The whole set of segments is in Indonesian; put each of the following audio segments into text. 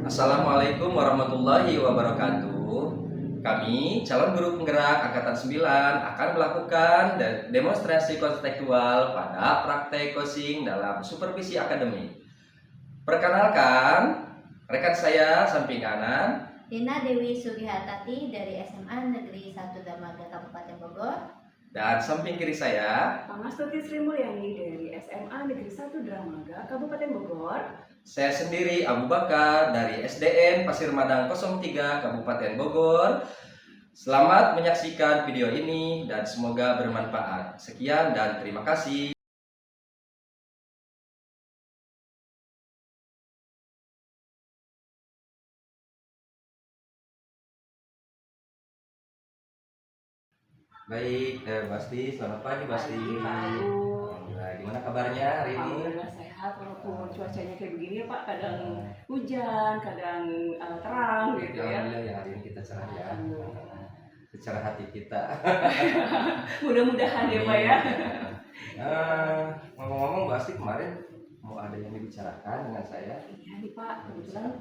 Assalamualaikum warahmatullahi wabarakatuh. Kami, calon guru penggerak Angkatan 9, akan melakukan demonstrasi konstekstual pada praktek coaching dalam supervisi akademik. Perkenalkan, rekan saya samping kanan, Lina Dewi Sugihartati dari SMA Negeri 1 Dramaga Kabupaten Bogor. dan samping kiri saya, Pangastuti Sri Mulyani dari SMA Negeri 1 Dramaga Kabupaten Bogor. saya sendiri Abu Bakar dari SDN Pasir Madang 03 Kabupaten Bogor. Selamat menyaksikan video ini dan semoga bermanfaat. Sekian dan terima kasih. Baik, Basti, selamat pagi Basti. Pagi, Pak Abu. Alhamdulillah, gimana kabarnya hari ini? Alhamdulillah sehat walaupun cuacanya kayak begini ya Pak, kadang hujan, kadang terang gitu ya. Alhamdulillah ya hari ini kita cerah ya. Alhamdulillah. Secara hati kita. Mudah-mudahan ya Pak ya. Ngomong-ngomong Basti, kemarin mau ada yang dibicarakan dengan saya. Iya nih Pak, kebetulan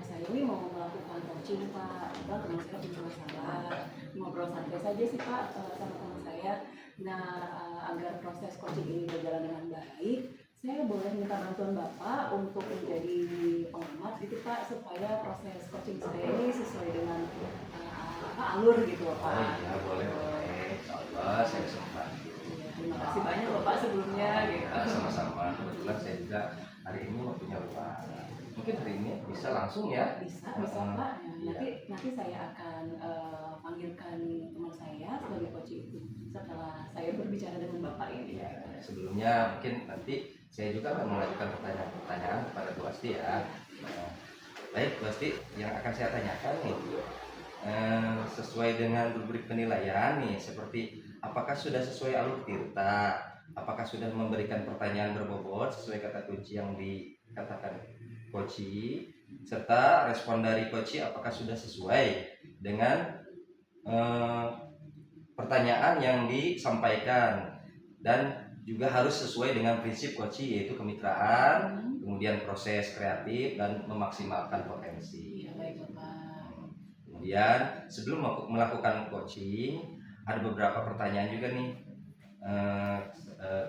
saya ini mau melakukan coaching Pak. Bang, teman saya punya masalah. Ngobrol santai saja sih Pak sama teman saya. Nah, agar proses coaching ini berjalan dengan baik, saya boleh minta bantuan Bapak untuk menjadi pengamat gitu Pak, supaya proses coaching saya ini sesuai dengan alur gitu Pak. Oh iya, boleh. Insyaallah saya bisa bantu. Ya, terima kasih banyak Bapak sebelumnya gitu. Sama-sama. Kebetulan saya juga hari ini waktunya luang. Mungkin hari ini bisa langsung ya? Bisa Pak. Nah, nanti saya akan panggilkan teman saya sebagai coach itu setelah saya berbicara dengan Bapak ini. Ya, sebelumnya mungkin nanti saya juga akan mengajukan pertanyaan-pertanyaan kepada Bu Asti ya. Baik Bu Asti, yang akan saya tanyakan nih sesuai dengan rubrik penilaian nih, seperti apakah sudah sesuai alur tirta, apakah sudah memberikan pertanyaan berbobot sesuai kata kunci yang dikatakan Koci, serta respon dari Koci apakah sudah sesuai dengan pertanyaan yang disampaikan, dan juga harus sesuai dengan prinsip Koci, yaitu kemitraan, kemudian proses kreatif dan memaksimalkan potensi. Iya baik Bapak. Kemudian sebelum melakukan coaching, ada beberapa pertanyaan juga nih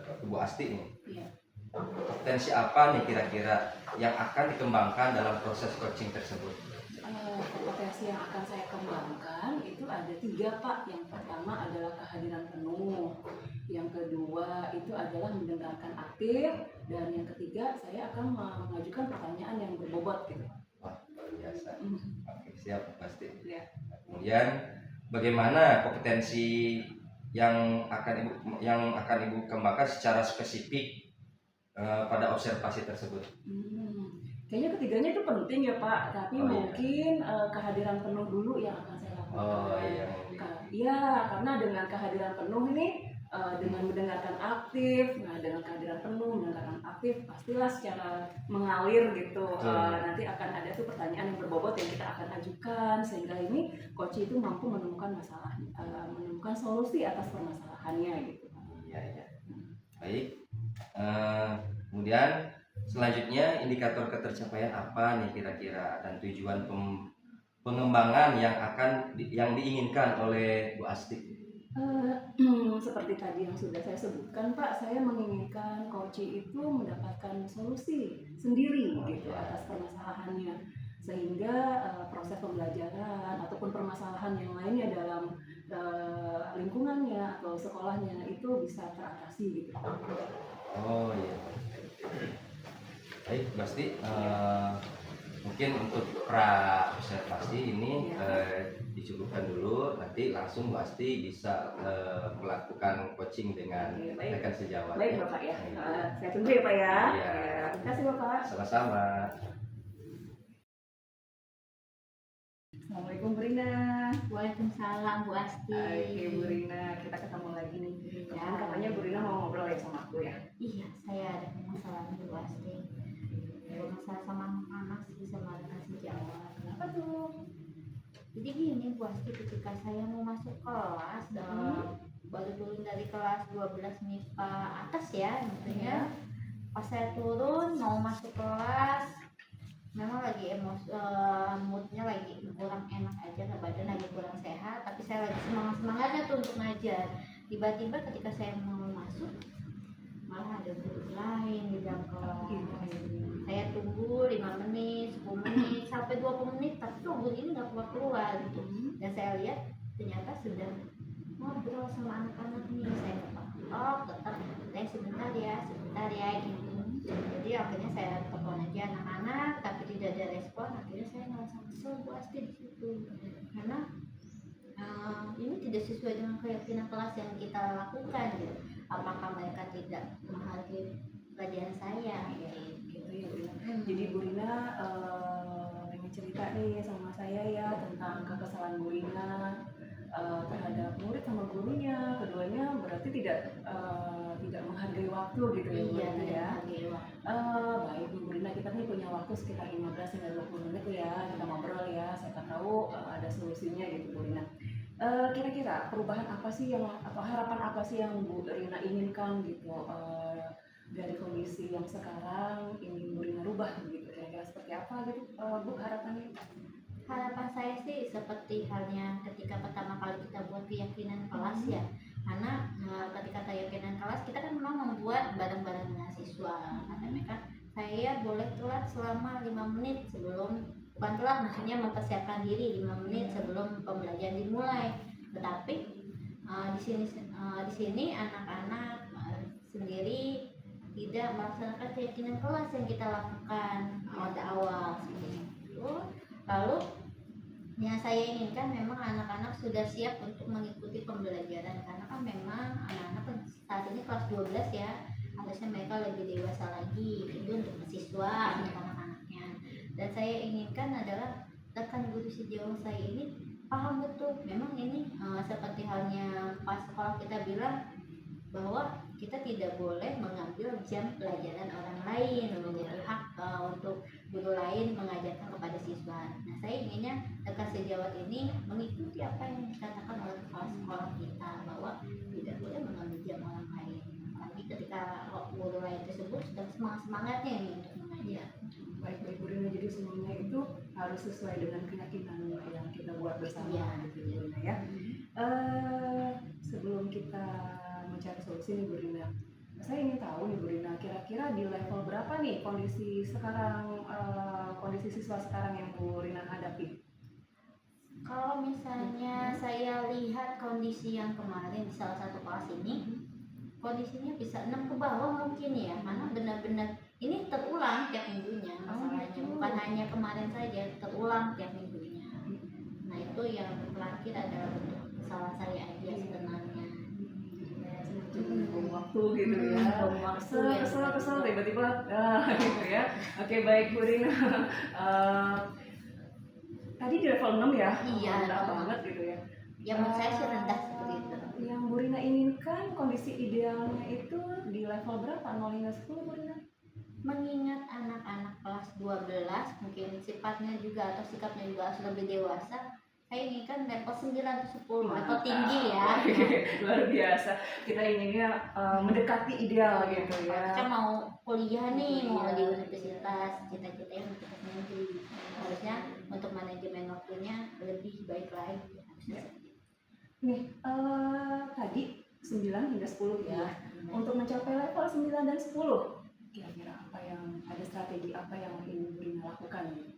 ke Bu Asti nih. Iya. Potensi apa nih kira-kira yang akan dikembangkan dalam proses coaching tersebut? Potensi yang akan saya kembangkan itu ada 3 Pak. Yang pertama adalah kehadiran penuh, yang kedua itu adalah mendengarkan aktif, dan yang ketiga saya akan mengajukan pertanyaan yang berbobot gitu. Wah, luar biasa. Oke, siap pasti. Ya. Kemudian bagaimana kompetensi yang akan Ibu kembangkan secara spesifik pada observasi tersebut? Kayaknya ketiganya itu penting ya Pak, tapi mungkin iya. Kehadiran penuh dulu yang akan saya lakukan. Oh iya. Iya, karena dengan kehadiran penuh ini, dengan mendengarkan aktif, nah dengan kehadiran penuh, mendengarkan aktif, pastilah secara mengalir gitu. Nanti akan ada tuh pertanyaan yang berbobot yang kita akan ajukan, sehingga ini coach itu mampu menemukan masalah, menemukan solusi atas permasalahannya gitu. Iya. Baik. Kemudian selanjutnya indikator ketercapaian apa nih kira-kira, dan tujuan pengembangan yang diinginkan oleh Bu Asti? Seperti tadi yang sudah saya sebutkan Pak, saya menginginkan coach itu mendapatkan solusi sendiri gitu atas permasalahannya, sehingga proses proses pembelajaran ataupun permasalahan yang lainnya dalam lingkungannya atau sekolahnya itu bisa teratasi gitu. Oh iya. Baik, pasti mungkin untuk pra observasi ini dicukupkan dulu, nanti langsung pasti bisa melakukan coaching dengan Oke, baik. rekan sejawat. Baik Bapak ya. Iya. Saya tunggu ya Pak ya. Iya. Ya, terima kasih Bapak. Sama-sama. Assalamualaikum Bu Rina. Waalaikumsalam Bu Asti. Oke Bu Rina, kita ketemu lagi nih. Kemarin katanya Bu Rina mau ngobrol ya sama aku ya. Iya, saya ada masalah nih Bu Asti. Ada masalah sama anak sih, sama rekan sejawat. Kenapa tuh? Jadi gini Bu Asti, ketika saya mau masuk kelas, baru turun dari kelas 12 MIPA atas ya, maksudnya pas saya turun mau masuk kelas, memang lagi moodnya lagi kurang enak aja, badan lagi kurang sehat, tapi saya lagi semangatnya tuh untuk ngajar. Tiba-tiba ketika saya mau masuk, malah ada guru lain di dalam kelas. Saya tunggu 5 menit, 10 menit, sampai 20 menit, tapi tuh guru ini nggak keluar gitu. Dan saya lihat ternyata sudah ngobrol sama anak-anak nih. Saya tetap saya sebentar ya gitu. Jadi akhirnya saya telepon aja anak-anak, tapi tidak ada respon. Akhirnya saya ngerasa kesel Bu Asti di situ, karena ini tidak sesuai dengan keyakinan kelas yang kita lakukan gitu. Apakah mereka tidak menghargai pelajaran saya Gitu ya Bu Rina. Jadi Bu Rina pengen cerita nih sama saya ya tentang kekesalan Bu Rina terhadap murid sama gurunya. Keduanya berarti tidak menghargai waktu gitu ya Bu Iya, Rina tidak ya. menghargai waktu. Baik Bu Rina, kita nih punya waktu sekitar 15 hingga 20 menit ya, kita ngobrol ya, siapa tahu ada solusinya gitu Bu Rina. Kira-kira perubahan apa sih yang atau harapan apa sih yang Bu Rina inginkan gitu dari kondisi yang sekarang ingin Bu Rina rubah gitu, kira-kira seperti apa gitu Bu harapannya? Harapan saya sih seperti halnya ketika pertama kali kita buat keyakinan kelas ya, karena ketika keyakinan kelas kita kan memang membuat bareng-bareng mahasiswa. Kata mereka saya boleh telat selama 5 menit sebelum, bukan telat maksudnya mempersiapkan diri 5 menit sebelum pembelajaran dimulai. Tetapi di sini anak-anak sendiri tidak melaksanakan keyakinan kelas yang kita lakukan pada awal seperti itu. Lalu yang saya inginkan memang anak-anak sudah siap untuk mengikuti pembelajaran, karena kan memang anak-anak saat ini kelas 12 ya, harusnya mereka lebih dewasa lagi itu untuk mahasiswa untuk anak-anaknya. Dan saya inginkan adalah rekan guru sejauh saya ini paham betul, memang ini seperti halnya pas sekolah kita bilang bahwa kita tidak boleh mengambil jam pelajaran orang lain, menjadi hak untuk guru lain mengajarkan kepada siswa. Nah, saya inginnya rekan sejawat ini mengikuti apa yang dikatakan oleh kepala sekolah kita, bahwa tidak boleh mengambil jam orang lain. Apalagi ketika guru lain tersebut sedang semangatnya ini untuk mengajar. Baik Bu Rina, jadi semuanya itu harus sesuai dengan keyakinan yang kita buat bersama gitu Bu Rina ya. Sebelum kita mencari solusi nih Bu Rina, saya ingin tahu nih Bu Rina, kira-kira di level berapa nih kondisi sekarang, kondisi siswa sekarang yang Bu Rina hadapi? Kalau misalnya saya lihat kondisi yang kemarin di salah satu kelas ini, kondisinya bisa 6 ke bawah mungkin ya, karena benar-benar ini terulang tiap minggunya masalahnya, bukan hanya kemarin saja, terulang tiap minggunya. Nah itu yang terakhir adalah bentuk kesalahan saya aja sebenarnya. Bom waktu gitu ya, Bom waktu ya. kesel tiba-tiba gitu ya. Oke baik Bu Rina, tadi di level 6 ya, Iya. rendah banget gitu ya. Ya menurut saya sih rendah seperti itu. Yang Bu Rina inginkan kondisi idealnya itu di level berapa? 0 hingga 10 Bu Rina? Mengingat anak-anak kelas 12 mungkin sifatnya juga atau sikapnya juga harus lebih dewasa, saya inginkan level 9 atau 10, level tinggi ya. Luar biasa, kita inginnya mendekati ideal gitu ya. Kita mau kuliah nih, mau di universitas, cita-citanya universitas negeri. Harusnya untuk manajemen waktunya lebih baik lagi. Harusnya seperti itu. Nih, tadi 9 hingga 10 ya. Untuk mencapai level 9 dan 10, kira-kira apa yang ada strategi apa yang ingin Bu Rina lakukan?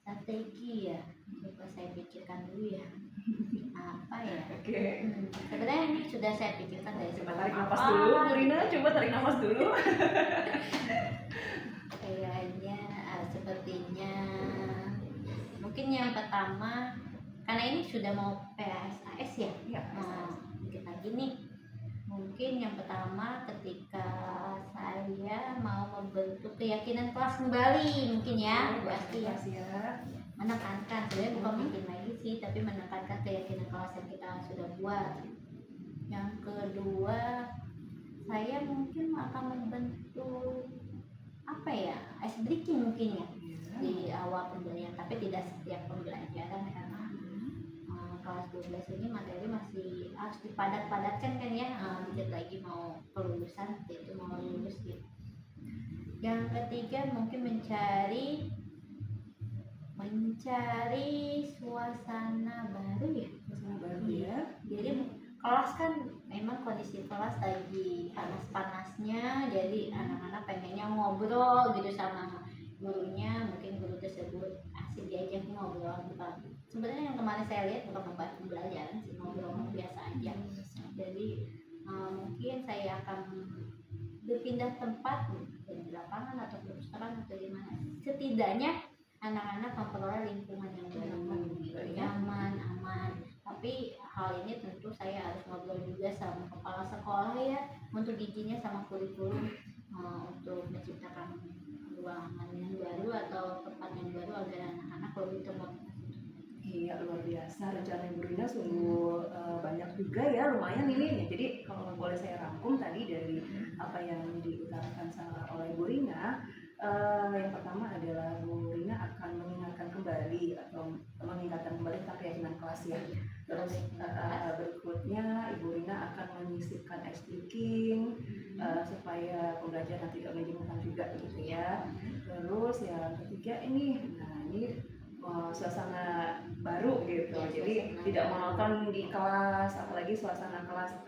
Strategi ya, coba saya pikirkan dulu ya. Apa ya? Oke. Sebenarnya ini sudah saya pikirkan dari Coba sebelum tarik apa. nafas dulu, Bu Rina. Coba tarik nafas dulu. Kayaknya sepertinya mungkin yang pertama, karena ini sudah mau PSAS ya. Iya. Dikit lagi nih. Mungkin yang pertama ketika saya mau membentuk keyakinan kelas kembali, mungkin ya, pasti ya. Menekankan, sebenarnya bukan bikin lagi sih, tapi menekankan keyakinan kelas yang kita sudah buat. Yang kedua, saya mungkin akan membentuk apa ya, ice breaking mungkin ya di awal pembelajaran, tapi tidak setiap pembelajaran karena kelas 12 ini materi masih harus dipadat-padatkan kan ya. Dikit lagi mau kelulusan, itu mau lulus gitu. Yang ketiga mungkin mencari suasana baru ya. Suasana baru ya. Jadi kelas kan memang kondisi kelas lagi panas-panasnya, jadi anak-anak pengennya ngobrol gitu sama gurunya, mungkin guru tersebut asik diajak ngobrol, bukan sebenarnya yang kemarin saya lihat bukan membahas pembelajaran sih, ngobrol biasa aja. Jadi mungkin saya akan berpindah tempat di lapangan atau perpustakaan atau di mana, setidaknya anak-anak memperoleh lingkungan yang baru, nyaman, aman. Tapi hal ini tentu saya harus ngobrol juga sama kepala sekolah ya, untuk izinnya sama kurikulum untuk menciptakan ruangan yang baru atau tempat yang baru agar anak-anak lebih termotivasi. Iya, luar biasa rencana Ibu Rina, sungguh banyak juga ya, lumayan ini. Jadi kalau boleh saya rangkum tadi dari apa yang diutarakan oleh Ibu Rina, yang pertama adalah Bu Rina akan mengingatkan kembali atau meningkatkan kembali tentang keyakinan kelas ya. Terus berikutnya Ibu Rina akan menyisipkan ice breaking supaya pembelajaran tidak menjenuhkan juga gitu ya. Terus yang ketiga ini, suasana baru gitu, jadi tidak monoton di kelas, apalagi suasana kelas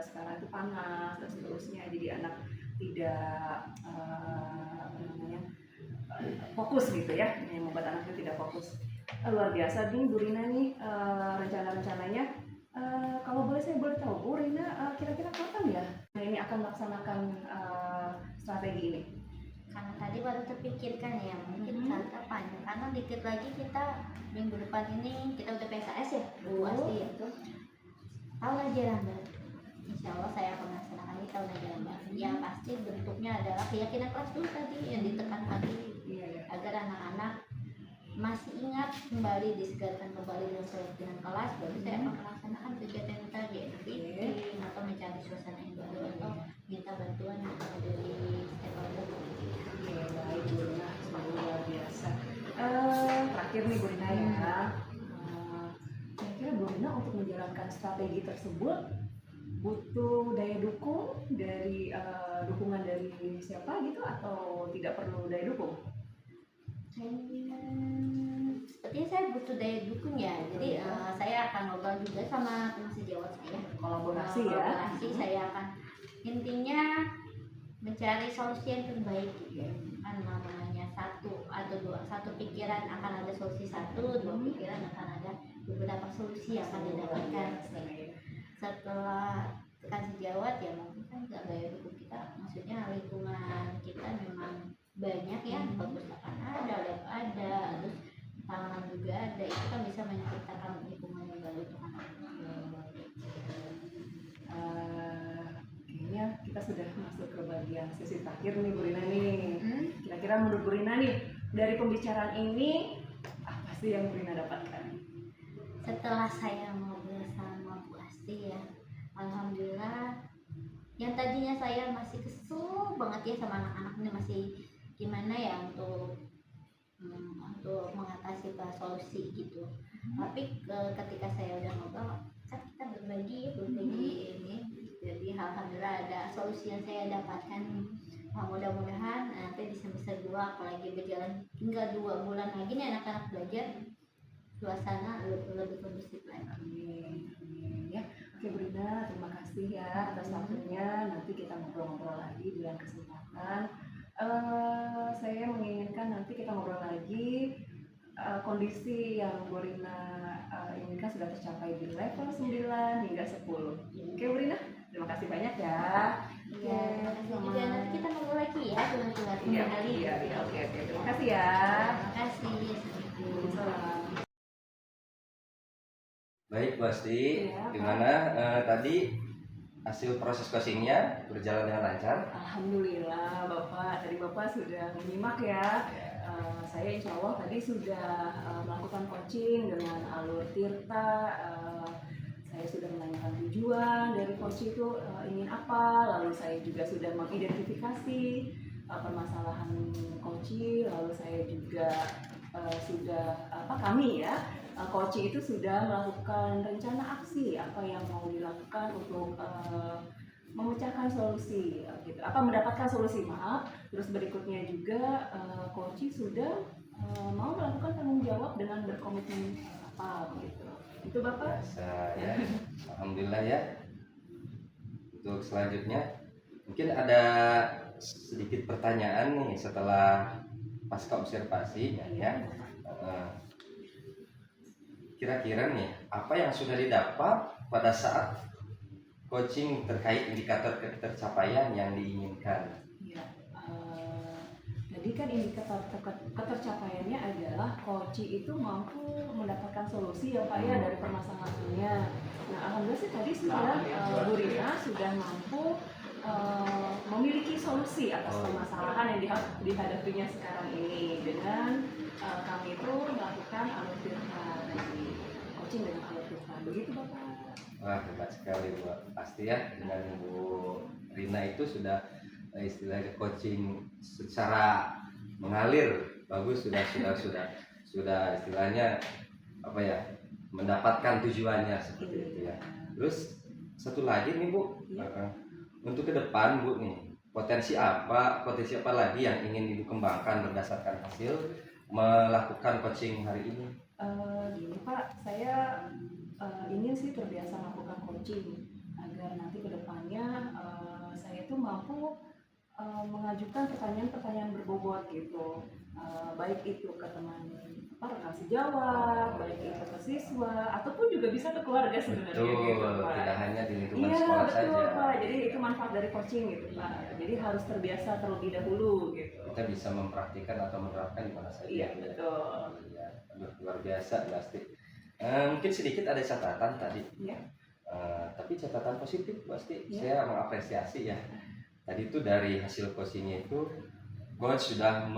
sekarang itu panas dan seterusnya, jadi anak tidak fokus gitu ya, yang membuat anak itu tidak fokus. Luar biasa nih Bu Rina nih rencana-rencananya. Kalau saya boleh tahu Bu Rina kira-kira kapan ya ini akan melaksanakan strategi ini? Karena tadi baru terpikirkan ya, mungkin saat kapan ya, karena dikit lagi kita minggu depan ini kita udah PSAS ya, pasti ya tuh tahun ajaran baru. Insya Allah saya akan melaksanakan di tahun ajaran baru. Ya pasti bentuknya adalah keyakinan kelas dulu tadi yang ditekan tadi, agar anak-anak masih ingat kembali, disegarkan kembali dengan keyakinan kelas. Baru saya akan melaksanakan kegiatan tadi, atau mencari suasana yang baru atau minta bantuan dari stakeholder. Baik Bu Rina, semoga luar biasa. Terakhir nih Bu Rina ya, kira-kira Bu Rina untuk menjalankan strategi tersebut butuh daya dukung dari dukungan dari siapa gitu, atau tidak perlu daya dukung? Sepertinya saya butuh daya dukung ya. Jadi saya akan ngobrol juga sama teman sejawat saya. Kolaborasi ya. Saya akan intinya mencari solusi yang terbaik gitu. Kan namanya satu pikiran akan ada solusi satu, dua pikiran akan ada beberapa solusi yang akan didapatkan. Setelah tekan sejawat ya, mungkin kan daya dukung kita, maksudnya lingkungan kita memang banyak ya, perpustakaan ada, lab ada, terus taman juga ada, itu kan bisa menciptakan lingkungan yang baru untuk anak-anak. Kayaknya kita sudah masuk ke bagian sesi terakhir nih Bu Rina nih. Kira-kira menurut Bu Rina nih, dari pembicaraan ini apa sih yang Bu Rina dapatkan? Setelah saya ngobrol sama Bu Asti ya, alhamdulillah, yang tadinya saya masih kesel banget ya sama anak-anak ini, masih gimana ya untuk mengatasi solusi gitu. Tapi ketika saya udah ngobrol, kan kita berbagi ini, jadi alhamdulillah ada solusi yang saya dapatkan. Mudah-mudahan nanti di semester 2, apalagi berjalan tinggal 2 bulan lagi nih anak-anak belajar, suasana lebih kondusif lagi. Amin ya. Oke Bu Rina, terima kasih ya atas waktunya. Nanti kita ngobrol-ngobrol lagi di lain kesempatan. Saya menginginkan nanti kita ngobrol lagi kondisi yang Bu Rina inginkan sudah tercapai di level 9 hingga 10. Oke Bu Rina, terima kasih banyak ya. Iya, terima kasih juga. Nanti kita ngobrol lagi ya dengan keluarga Iya, kali. iya, iya, oke, terima kasih ya. Terima kasih. Assalamualaikum. Salam. Baik Bu Asti, Iya, Pak. gimana tadi hasil proses coachingnya berjalan dengan lancar? Alhamdulillah Bapak, dari Bapak sudah menyimak ya. Saya insya Allah tadi sudah melakukan coaching dengan alur Tirta. Saya sudah menanyakan tujuan dari coaching itu ingin apa, lalu saya juga sudah mengidentifikasi permasalahan coaching, lalu saya juga kami ya coaching itu sudah melakukan rencana aksi apa yang mau dilakukan untuk memecahkan solusi gitu, mendapatkan solusi, maaf. Terus berikutnya juga coaching sudah mau melakukan tanggung jawab dengan berkomitmen apa gitu. Itu Bapak. Biasa ya. Alhamdulillah ya. Untuk selanjutnya mungkin ada sedikit pertanyaan nih setelah pasca observasi ya. Kira-kira nih apa yang sudah didapat pada saat coaching terkait indikator ketercapaian yang diinginkan? Ya, tadi kan indikator ketercapaiannya adalah coaching itu mampu mendapatkan solusi ya Pak ya dari permasalahannya. Nah alhamdulillah sih tadi sudah Bu Rina sudah mampu memiliki solusi atas permasalahan yang dihadapinya sekarang ini dengan kami itu melakukan alur Tirta, coaching dengan alur Tirta. Begitu Bapak. Wah, hebat sekali Bu. Pasti ya dengan Bu Rina itu sudah istilahnya coaching secara mengalir bagus, sudah istilahnya apa ya, mendapatkan tujuannya seperti itu ya. Terus satu lagi nih Bu, untuk ke depan Bu nih, potensi apa lagi yang ingin Ibu kembangkan berdasarkan hasil melakukan coaching hari ini? Gini Pak, saya ingin sih terbiasa melakukan coaching agar nanti ke depannya saya itu mampu mengajukan pertanyaan-pertanyaan berbobot gitu, baik itu ke teman rekan sejawat, baik itu ke siswa ataupun juga bisa ke keluarga sebenarnya. Betul, gitu, Pak. tidak hanya di lingkungan Iya, sekolah betul, saja. Pak. Jadi itu manfaat dari coaching gitu Pak. Jadi harus terbiasa terlebih dahulu gitu. Kita bisa mempraktikkan atau menerapkan di mana saja. Iya, betul. Ya, luar biasa pasti. Mungkin sedikit ada catatan tadi. Iya. Tapi catatan positif pasti. Iya. Saya mengapresiasi ya. Tadi itu dari hasil coachingnya itu coach sudah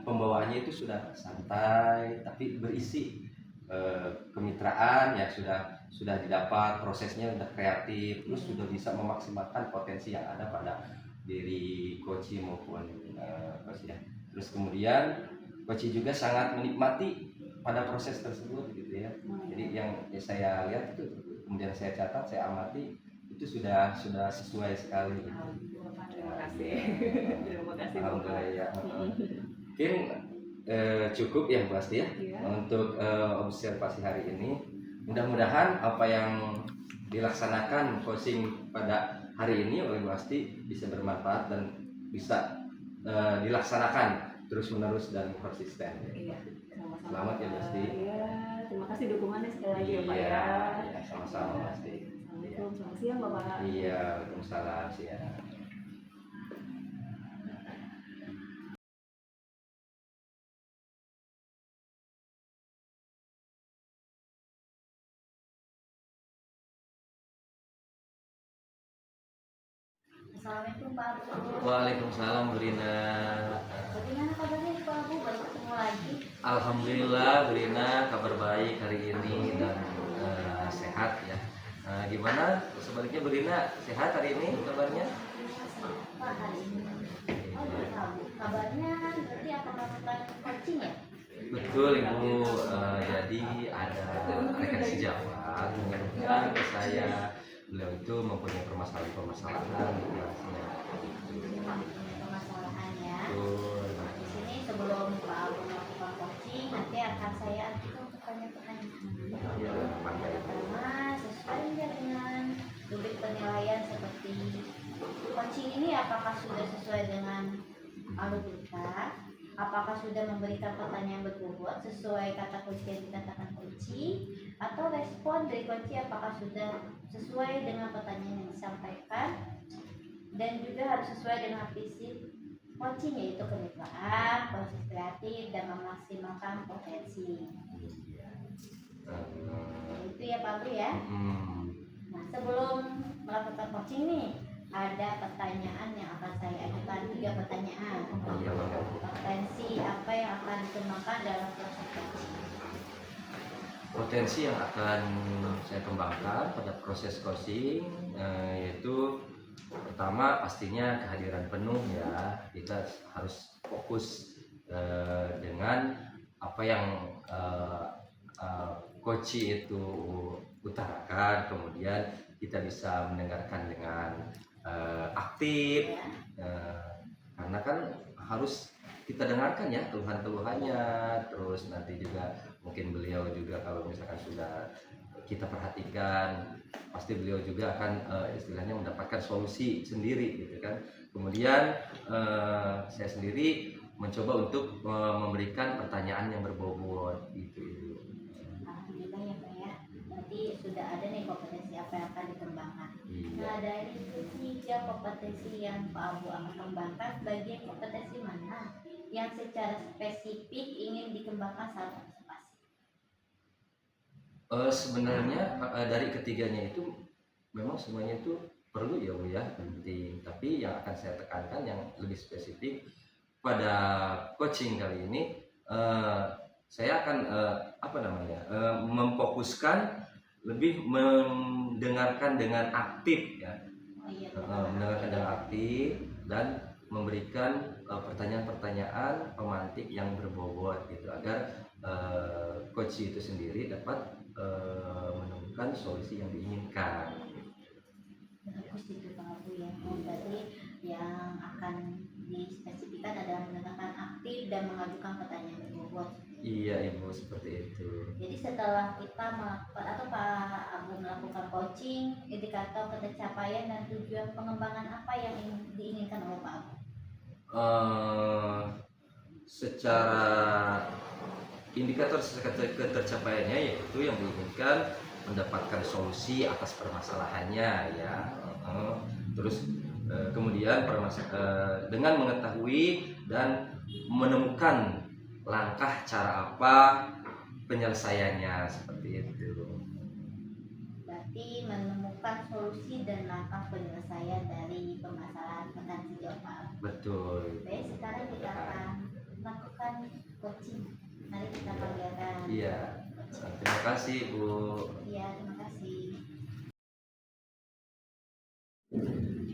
pembawaannya itu sudah santai tapi berisi kemitraan ya, sudah didapat, prosesnya sudah kreatif, terus sudah bisa memaksimalkan potensi yang ada pada diri coach maupun coach ya. Terus kemudian coach juga sangat menikmati pada proses tersebut gitu ya. Jadi yang saya lihat itu, kemudian saya catat, saya amati, itu sudah sesuai sekali. Terima kasih. Terima kasih Alhamdulillah ya. Mungkin cukup ya Bu Asti ya, untuk observasi hari ini. Mudah-mudahan apa yang dilaksanakan coaching pada hari ini oleh Bu Asti bisa bermanfaat dan bisa dilaksanakan terus-menerus dan konsisten. Iya, Selamat ya Bu Asti. Iya, terima kasih dukungannya sekali lagi ya Pak ya. Iya, sama-sama Bu Asti. Assalamualaikum, selamat siang Bapak. Iya, waalaikumsalam siang. Assalamualaikum Pak Abu. Waalaikumsalam Bu Rina. Bagaimana kabarnya Pak Abu? Baru ketemu lagi. Alhamdulillah Bu Rina, kabar baik hari ini dan sehat ya. Gimana sebaliknya Bu Rina, sehat hari ini kabarnya? Pak hari ini. Oh belum tahu. Kabarnya berarti akan melakukan coaching ya? Betul Ibu, jadi ada rekan sejawat mengirimkan ke saya, beliau itu mempunyai permasalahan di kelasnya. Permasalahannya. Betul. Di sini sebelum Pak Abu melakukan coaching, nanti akan saya ajukan pertanyaan-pertanyaan. Ya, pakai. Pertama, sesuai enggak dengan rubrik penilaian seperti coaching ini apakah sudah sesuai dengan alur kita? Apakah apakah sudah memberikan pertanyaan berbobot sesuai kata kunci yang dikatakan kunci, atau respon dari kunci apakah sudah sesuai dengan pertanyaan yang disampaikan, dan juga harus sesuai dengan visi coaching, yaitu kemitraan, proses kreatif, dan memaksimalkan potensi. Itu ya Pak Abri ya. Nah, sebelum melakukan coaching nih, ada pertanyaan yang akan saya ajukan, 3 pertanyaan. Potensi apa yang akan dikembangkan dalam proses coaching? Potensi yang akan saya kembangkan pada proses coaching yaitu pertama pastinya kehadiran penuh ya. Kita harus fokus dengan apa yang coach itu utarakan, kemudian kita bisa mendengarkan dengan aktif, karena kan harus kita dengarkan ya keluhan-keluhannya, terus nanti juga mungkin beliau juga kalau misalkan sudah kita perhatikan, pasti beliau juga akan istilahnya mendapatkan solusi sendiri gitu kan. Kemudian saya sendiri mencoba untuk memberikan pertanyaan yang berbobot gitu. Alhamdulillah ya Pak ya, berarti sudah ada nih kompetensi apa yang akan dikembangkan. Nah, dari 3 kompetensi yang Pak Abu akan kembangkan, bagian kompetensi mana yang secara spesifik ingin dikembangkan secara partisipasi? Sebenarnya dari ketiganya itu memang semuanya itu perlu ya Bu ya, penting. Tapi yang akan saya tekankan yang lebih spesifik pada coaching kali ini, saya akan memfokuskan lebih mendengarkan dengan aktif ya. Mendengarkan dengan aktif dan memberikan pertanyaan-pertanyaan pemantik yang berbobot gitu, agar coach itu sendiri dapat menemukan solusi yang diinginkan. Bagus itu Pak Abu ya. Berarti yang akan dispesifikkan adalah mendengarkan aktif dan mengajukan pertanyaan berbobot. Iya Ibu, seperti itu. Jadi setelah kita melakukan atau Pak Abu melakukan coaching, indikator pencapaian dan tujuan pengembangan apa yang diinginkan oleh Pak Abu? Secara indikator ketercapaiannya yaitu yang diinginkan mendapatkan solusi atas permasalahannya ya. Terus kemudian dengan mengetahui dan menemukan langkah cara apa penyelesaiannya, seperti itu. Berarti menemukan solusi dan langkah penyelesaian dari permasalahan potensi Pak. Betul. Baik, sekarang kita akan melakukan coaching. Mari kita panggilkan. Iya. Terima kasih Bu. Iya, terima kasih.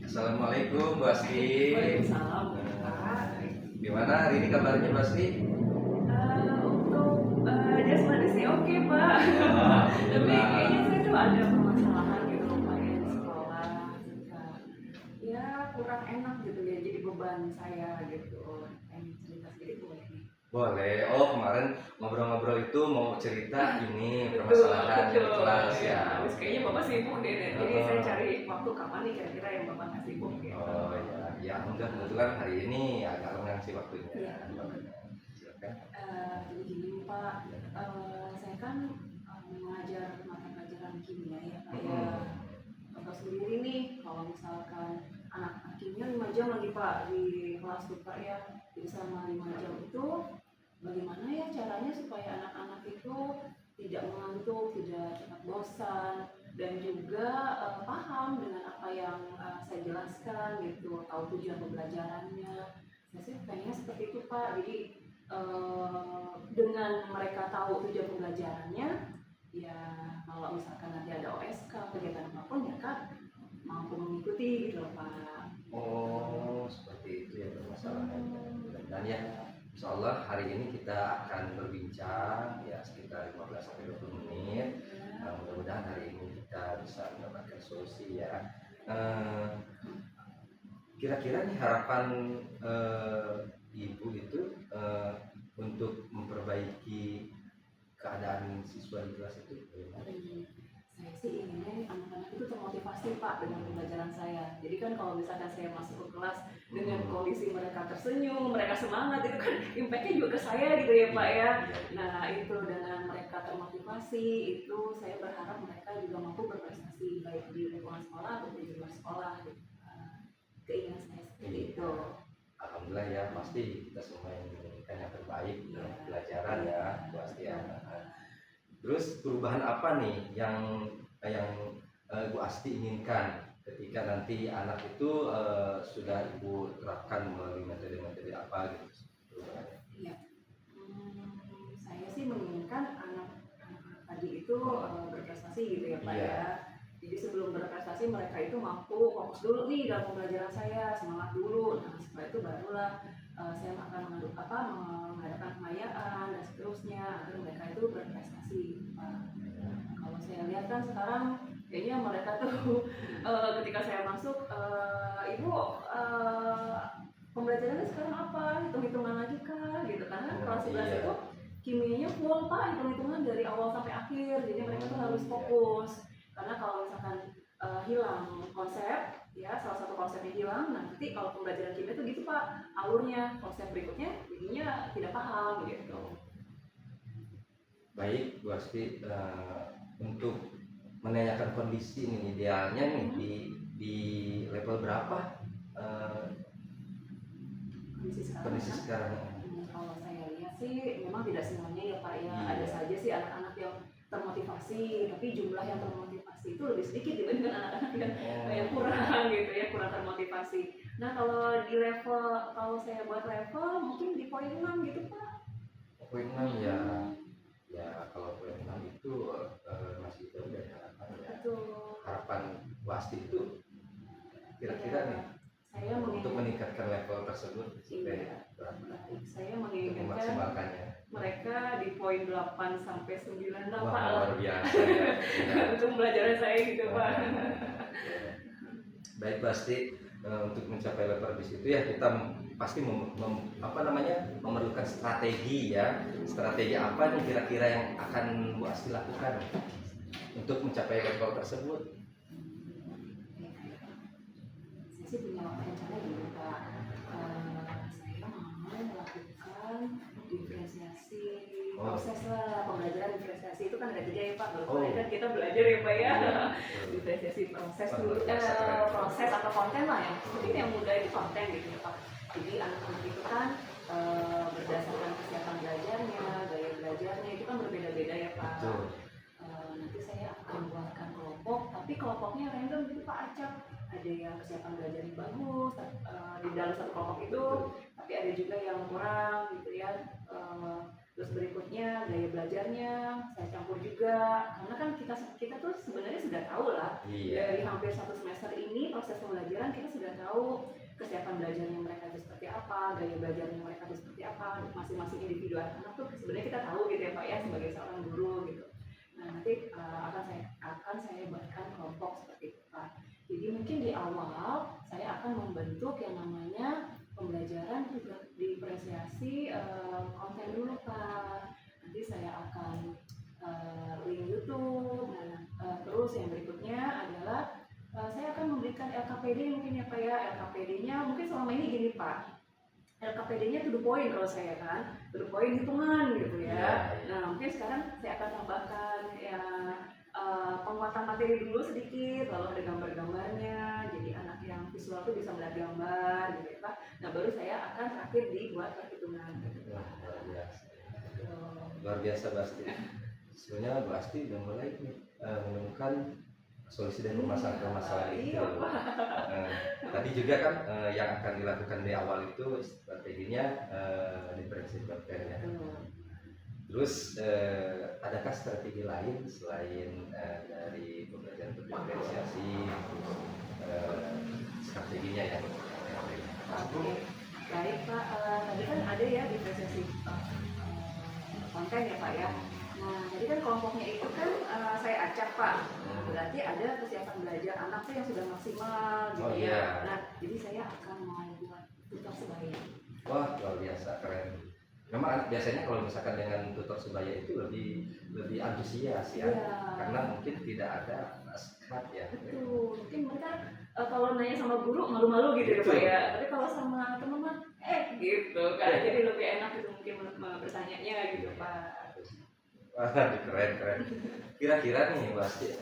Assalamualaikum Bu Asti. Waalaikumsalam Pak. Gimana hari ini kabarnya Bu Asti? Untuk jasmani sih oke Pak. Tapi kayaknya saya tuh ada permasalahan gitu Pak ya di sekolah juga. Ya kurang enak gitu ya, jadi beban saya gitu. Pengen cerita sedikit boleh nih? Boleh. Oh, kemarin ngobrol-ngobrol itu mau cerita ini permasalahan di kelas ya. Terus kayaknya Bapak sibuk deh, jadi saya cari waktu kapan nih kira-kira yang Bapak nggak sibuk gitu. Oh ya, ya udah, kebetulan hari ini agak lengang sih waktunya. Iya. Silakan. Jadi gini Pak, saya kan mengajar mata pelajaran kimia ya Pak ya. Bapak sendiri nih, kalau misalkan anak-anak kimia 5 jam lagi Pak di kelas tuh Pak ya. Jadi selama 5 jam itu bagaimana ya caranya supaya anak-anak itu tidak mengantuk, tidak cepat bosan, dan juga paham dengan apa yang saya jelaskan gitu, tahu tujuan pembelajarannya. Saya sih pengennya seperti itu Pak. Jadi dengan mereka tahu tujuan pembelajarannya, ya kalau misalkan nanti ada OSK kegiatan apapun mereka mampu mengikuti gitu loh Pak. Oh, seperti itu ya permasalahannya. Dan ya, insya Allah hari ini kita akan berbincang ya sekitar 15-20 menit. Mudah-mudahan hari ini kita bisa mendapatkan solusi ya. Kira-kira nih harapan Ibu itu untuk memperbaiki keadaan siswa di kelas itu bagaimana? Saya sih inginnya anak-anak itu termotivasi Pak dengan pembelajaran saya. Jadi kan kalau misalkan saya masuk ke kelas dengan kondisi mereka tersenyum, mereka semangat, itu kan impact-nya juga ke saya gitu ya Pak ya. Nah itu dengan mereka termotivasi, itu saya berharap mereka juga mampu berprestasi baik di lingkungan sekolah ataupun di luar sekolah gitu. Keinginan saya seperti itu. Alhamdulillah ya, pasti kita semua yang menginginkan yang terbaik dalam pelajaran ya, pasti ya. Terus perubahan apa nih yang Bu Asti inginkan ketika nanti anak itu sudah Ibu terapkan melalui metode-metode apa gitu perubahannya? Iya. Saya sih menginginkan anak-anak tadi itu berprestasi gitu ya Pak ya. Jadi sebelum berprestasi mereka itu mampu fokus dulu nih dalam pembelajaran saya, semangat dulu. Nah setelah itu barulah saya akan mengadakan pengayaan dan seterusnya agar mereka itu berprestasi Pak. Kalau saya lihat kan sekarang kayaknya mereka tuh ketika saya masuk, ibu pembelajarannya sekarang apa? Hitung-hitungan lagi kah? Gitu karena kelas 11 itu kimianya full Pak, hitung-hitungan dari awal sampai akhir. Jadi mereka tuh harus fokus. Karena kalau misalkan hilang konsep, ya salah satu konsepnya hilang, nanti kalau pembelajaran kimia itu gitu Pak, alurnya konsep berikutnya jadinya tidak paham gitu. Baik Bu Asti, untuk menanyakan kondisi ini idealnya nih di level berapa kondisi sekarang? Kalau saya lihat sih memang tidak semuanya ya Pak ya. Ada saja sih anak-anak yang termotivasi, tapi jumlah yang termotivasi itu lebih sedikit dibandingkan anak-anak yang kurang gitu ya, kurang termotivasi. Nah kalau di level, kalau saya buat level mungkin di poin 6 gitu Pak. Poin 6 ya. Ya kalau poin 6 itu masih jauh dari harapan ya. Harapan Bu Asti itu kira-kira nih saya untuk meningkatkan level tersebut saya menginginkan memaksimalkannya mereka di poin 8 sampai 9 lah Wah, Pak. luar biasa ya. Untuk pembelajaran saya gitu Pak. Baik pasti untuk mencapai level bis itu ya kita pasti memerlukan strategi ya. Strategi apa nih kira-kira yang akan Bu Asti lakukan untuk mencapai level tersebut? Saya sih punya rencana gini Pak. Saya mau melakukan diferensiasi proses lah, pembelajaran diferensiasi itu kan ada 3 ya Pak. Baru kan kita belajar ya Pak ya. Diferensiasi proses dulu, proses atau konten lah ya. Mungkin yang mudah itu konten gitu ya Pak. Jadi anak-anak itu kan berdasarkan kesiapan belajarnya, gaya belajarnya itu kan berbeda-beda ya Pak. Nanti saya akan buatkan kelompok, tapi kelompoknya random gitu Pak, acak. Ada yang kesiapan belajarnya bagus di dalam satu kelompok itu, tapi ada juga yang kurang gitu ya. Terus berikutnya gaya belajarnya saya campur juga, karena kan kita tuh sebenarnya sudah tahu lah dari hampir 1 semester ini proses pembelajaran kita sudah tahu kesiapan belajarnya mereka itu seperti apa, gaya belajarnya mereka itu seperti apa, masing-masing individu anak tuh sebenarnya kita tahu gitu ya Pak ya sebagai seorang guru gitu. Nah nanti akan saya buatkan kelompok seperti itu Pak. Jadi mungkin di awal saya akan membentuk yang namanya pembelajaran juga diferensiasi konten dulu Pak. Nanti saya akan link YouTube. Terus yang berikutnya adalah saya akan memberikan LKPD mungkin ya Pak ya. LKPD-nya mungkin selama ini gini Pak. LKPD-nya to the point kalau saya kan, to the point hitungan gitu ya. Nah mungkin sekarang saya akan tambahkan ya penguatan materi dulu sedikit, lalu ada gambar-gambarnya, jadi anak yang visual tuh bisa melihat gambar gitu ya Pak. Nah baru saya akan terakhir dibuat perhitungan gitu Pak. Luar biasa pasti. Sebenarnya Bu Asti udah mulai menemukan solusi dan permasalahan itu. Tadi juga kan yang akan dilakukan di awal itu strateginya diferensiasi konten ya. Terus adakah strategi lain selain dari pembelajaran diferensiasi strateginya ya? Baik Pak, tadi kan ada ya diferensiasi konten ya Pak ya. Nah jadi kan kelompoknya itu kan saya acak Pak. Berarti ada kesiapan belajar anak tuh yang sudah maksimal gitu ya. Nah jadi saya akan mau buat tutor sebaya. Wah luar biasa keren. Memang anak biasanya kalau misalkan dengan tutor sebaya itu lebih antusias ya, Iya. karena mungkin tidak ada naskah ya. Betul, mungkin mereka kalau nanya sama guru malu-malu gitu ya Pak Betul. ya. Tapi kalau sama teman-teman, gitu kan. Jadi lebih enak gitu mungkin bertanyanya gitu Pak. Wah, keren. Kira-kira nih Bu Asti,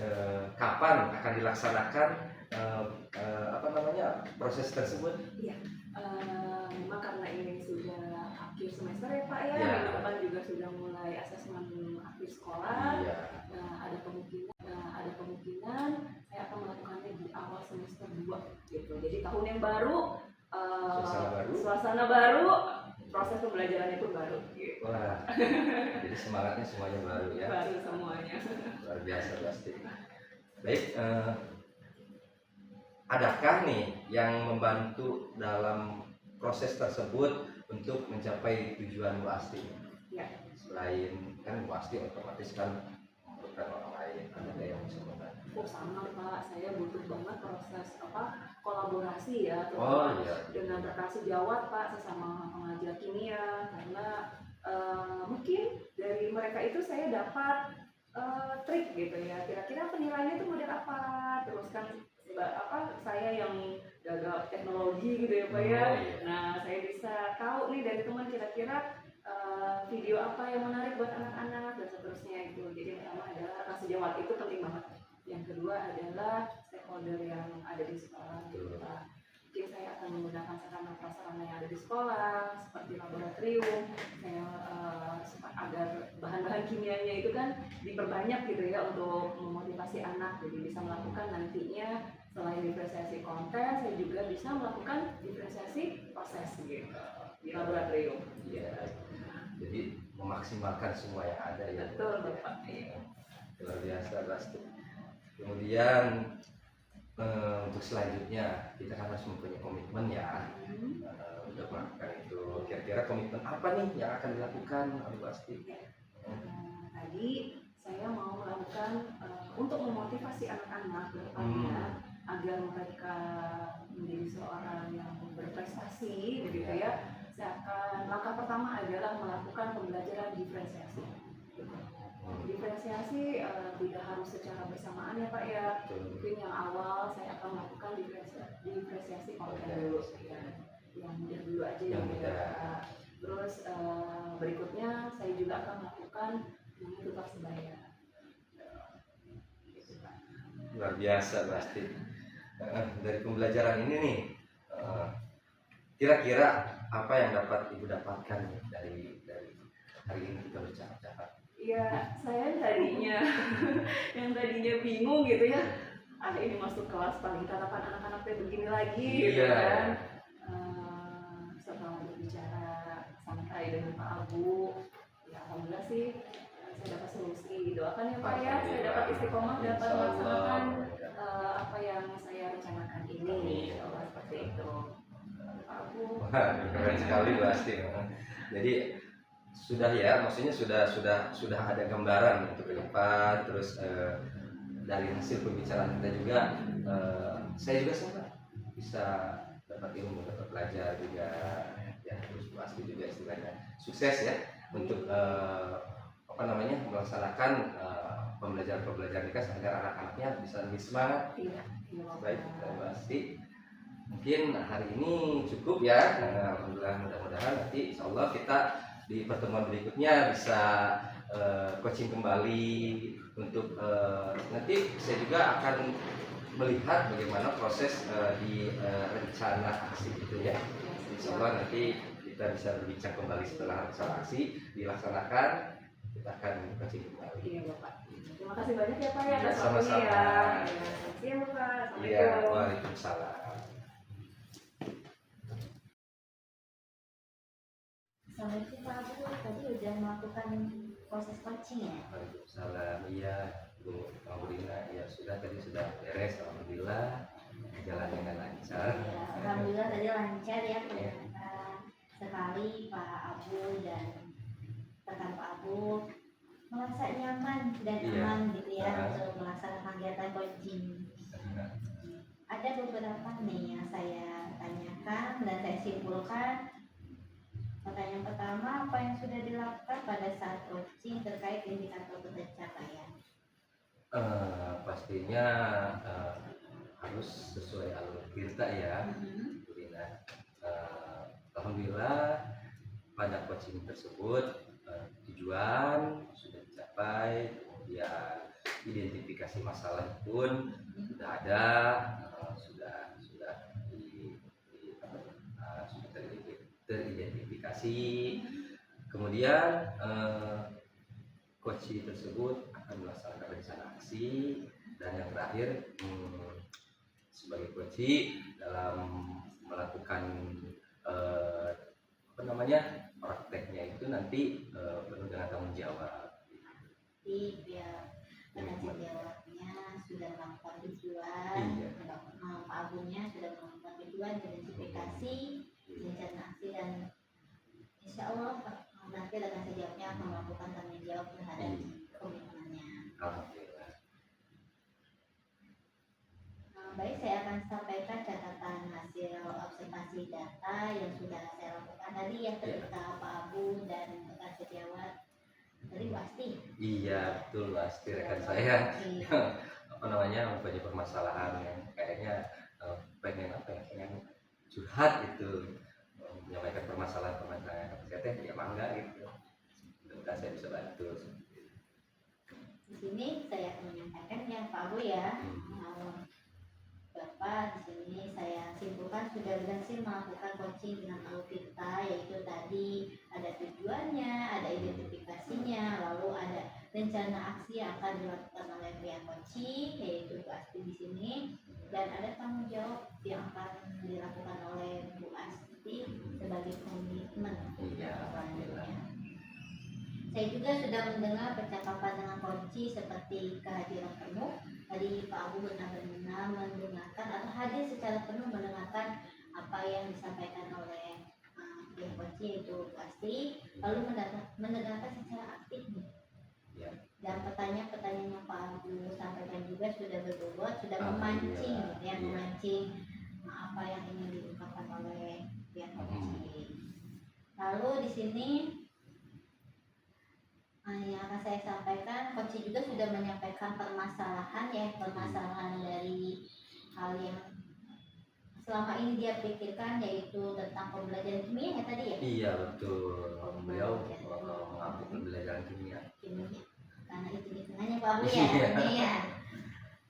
kapan akan dilaksanakan proses tersebut? Iya, memang karena ini sudah akhir semester ya Pak ya, Iya. minggu depan juga sudah mulai asesmen akhir sekolah. Iya. Nah, ada kemungkinan saya akan melakukannya di awal semester 2 gitu. Jadi tahun yang baru, suasana baru, proses pembelajarannya pun baru gitu. Wah, jadi semangatnya semuanya baru ya. Baru semuanya. Luar biasa pasti. Baik, adakah nih yang membantu dalam proses tersebut untuk mencapai tujuan Bu Asti? Ya. Selain kan Bu Asti otomatis kan membutuhkan orang lain, ada yang bisa membantu. Oh sama Pak, saya butuh banget proses kolaborasi ya, dengan rekan sejawat Pak, sesama pengajar kimia, karena mungkin dari mereka itu saya dapat trik gitu ya, kira-kira penilaiannya itu model apa, terus kan saya yang gagal teknologi gitu ya Pak ya. Nah saya bisa tahu nih dari teman kira-kira video apa yang menarik buat anak-anak dan seterusnya itu. Jadi yang pertama adalah rekan sejawat, itu penting banget. Yang kedua adalah stakeholder yang ada di sekolah gitu Pak. Mungkin saya akan menggunakan sarana-prasarana yang ada di sekolah seperti laboratorium, agar bahan-bahan kimianya itu kan diperbanyak gitu ya untuk memotivasi anak, jadi bisa melakukan nantinya selain diferensiasi konten, saya juga bisa melakukan diferensiasi proses gitu di laboratorium. Iya. Jadi memaksimalkan semua yang ada ya. Betul Bapak. Iya. Luar biasa pasti. Kemudian untuk selanjutnya kita kan harus mempunyai komitmen ya untuk melakukan itu. Kira-kira komitmen apa nih yang akan dilakukan Bu Asti? Tadi saya mau melakukan untuk memotivasi anak-anak ke depannya agar mereka menjadi seorang yang berprestasi begitu ya. Saya akan, langkah pertama adalah melakukan pembelajaran diferensiasi. Diferensiasi tidak harus secara bersamaan ya Pak ya. Mungkin yang awal saya akan melakukan diferensiasi konten dulu ya. Yang mudah dulu aja yang mudah. Terus berikutnya saya juga akan melakukan ini tutor sebaya. Luar biasa pasti. Dari pembelajaran ini nih, kira-kira apa yang dapat Ibu dapatkan dari hari ini kita bercakap-cakap? Iya, saya yang tadinya bingung gitu ya. Ini masuk kelas paling tatapan anak-anaknya begini lagi gitu kan. Setelah berbicara santai dengan Pak Abu, ya alhamdulillah sih saya dapat solusi. Doakan ya Pak ya, saya dapat istiqomah dapat melaksanakan apa yang saya rencanakan ini. Seperti itu. Pak Abu. Wah, keren sekali pasti. Jadi sudah ya, maksudnya sudah ada gambaran untuk ke depan. Terus dari hasil pembicaraan kita juga, saya juga senang bisa dapat ilmu, dapat belajar juga ya. Terus pasti juga istilahnya sukses ya untuk melaksanakan pembelajaran kita agar anak-anaknya bisa lebih semangat. Baik, pasti mungkin hari ini cukup ya. Alhamdulillah, mudah-mudahan nanti insya Allah kita di pertemuan berikutnya bisa coaching kembali untuk nanti saya juga akan melihat bagaimana proses di rencana aksi itu ya. Insya Allah nanti kita bisa berbincang kembali setelah rencana aksi dilaksanakan, kita akan coaching kembali. Iya Bapak. Terima kasih banyak ya Pak ya atas Sama-sama. waktunya ya. Iya Bapak. Iya, waalaikumsalam. Assalamualaikum Pak Abu, tadi udah melakukan proses coaching ya? Waalaikumsalam. Iya, Bu Maulina, ya sudah tadi sudah beres, alhamdulillah jalan dengan lancar. Ya, alhamdulillah tadi lancar ya ternyata. Sekali Pak Abu dan rekan Pak Abu merasa nyaman dan aman gitu ya untuk melaksanakan kegiatan coaching. Ada beberapa nih yang saya tanyakan dan saya simpulkan. pertanyaan pertama, apa yang sudah dilakukan pada saat coaching terkait indikator pencapaian? Pastinya harus sesuai alur kita ya, Bu Rina. Alhamdulillah pada coaching tersebut tujuan sudah dicapai, kemudian identifikasi masalah pun sudah ada, sudah sudah teridentifikasi. Kemudian coaching tersebut akan melaksanakan rencana aksi, dan yang terakhir sebagai coaching dalam melakukan prakteknya itu nanti penuh dengan tanggung jawab. Jadi biar penasihat jawabnya sudah melakukan tujuan, Iya. Pak Agungnya sudah melakukan tujuan, identifikasi, rencana aksi, dan insya Allah nanti penasihat jawabnya akan melakukan tanggung jawab terhadap komitmennya. Alhamdulillah. Baik, saya akan sampaikan catatan hasil observasi data yang sudah saya lakukan tadi ya ketika Pak Abu dan penasihat jawab tadi pasti. Iya betul, pasti rekan saya mempunyai permasalahan yang kayaknya pengen curhat gitu, menyampaikan permasalahan kesehatan, ya mangga gitu. Mudah-mudahan saya bisa bantu. Di sini saya akan menyampaikan ya Pak Abu ya. Bapak, di sini saya simpulkan sudah berhasil melakukan coaching dengan alur kita, yaitu tadi ada tujuannya, ada identifikasinya, lalu ada rencana aksi yang akan dilakukan oleh pihak coaching, yaitu Bu Asti di sini, dan ada tanggung jawab yang akan dilakukan oleh Bu Asti sebagai komitmen selanjutnya. Saya juga sudah mendengar percakapan dengan coaching seperti kehadiran penuh. Tadi Pak Abu benar-benar mendengarkan atau hadir secara penuh mendengarkan apa yang disampaikan oleh pihak coaching, yaitu pasti, lalu mendengarkan secara aktif. Ya. Dan pertanyaan-pertanyaan yang Pak Abu sampaikan juga sudah berbobot, sudah memancing, memancing apa yang ingin diungkapkan oleh pihak coaching. Lalu di sini yang akan saya sampaikan, coaching juga sudah menyampaikan permasalahan dari hal yang selama ini dia pikirkan, yaitu tentang pembelajaran kimia ya tadi ya. Iya betul, beliau mengambil pembelajaran kimia. Karena itu di tengahnya Pak Abu ya. Iya.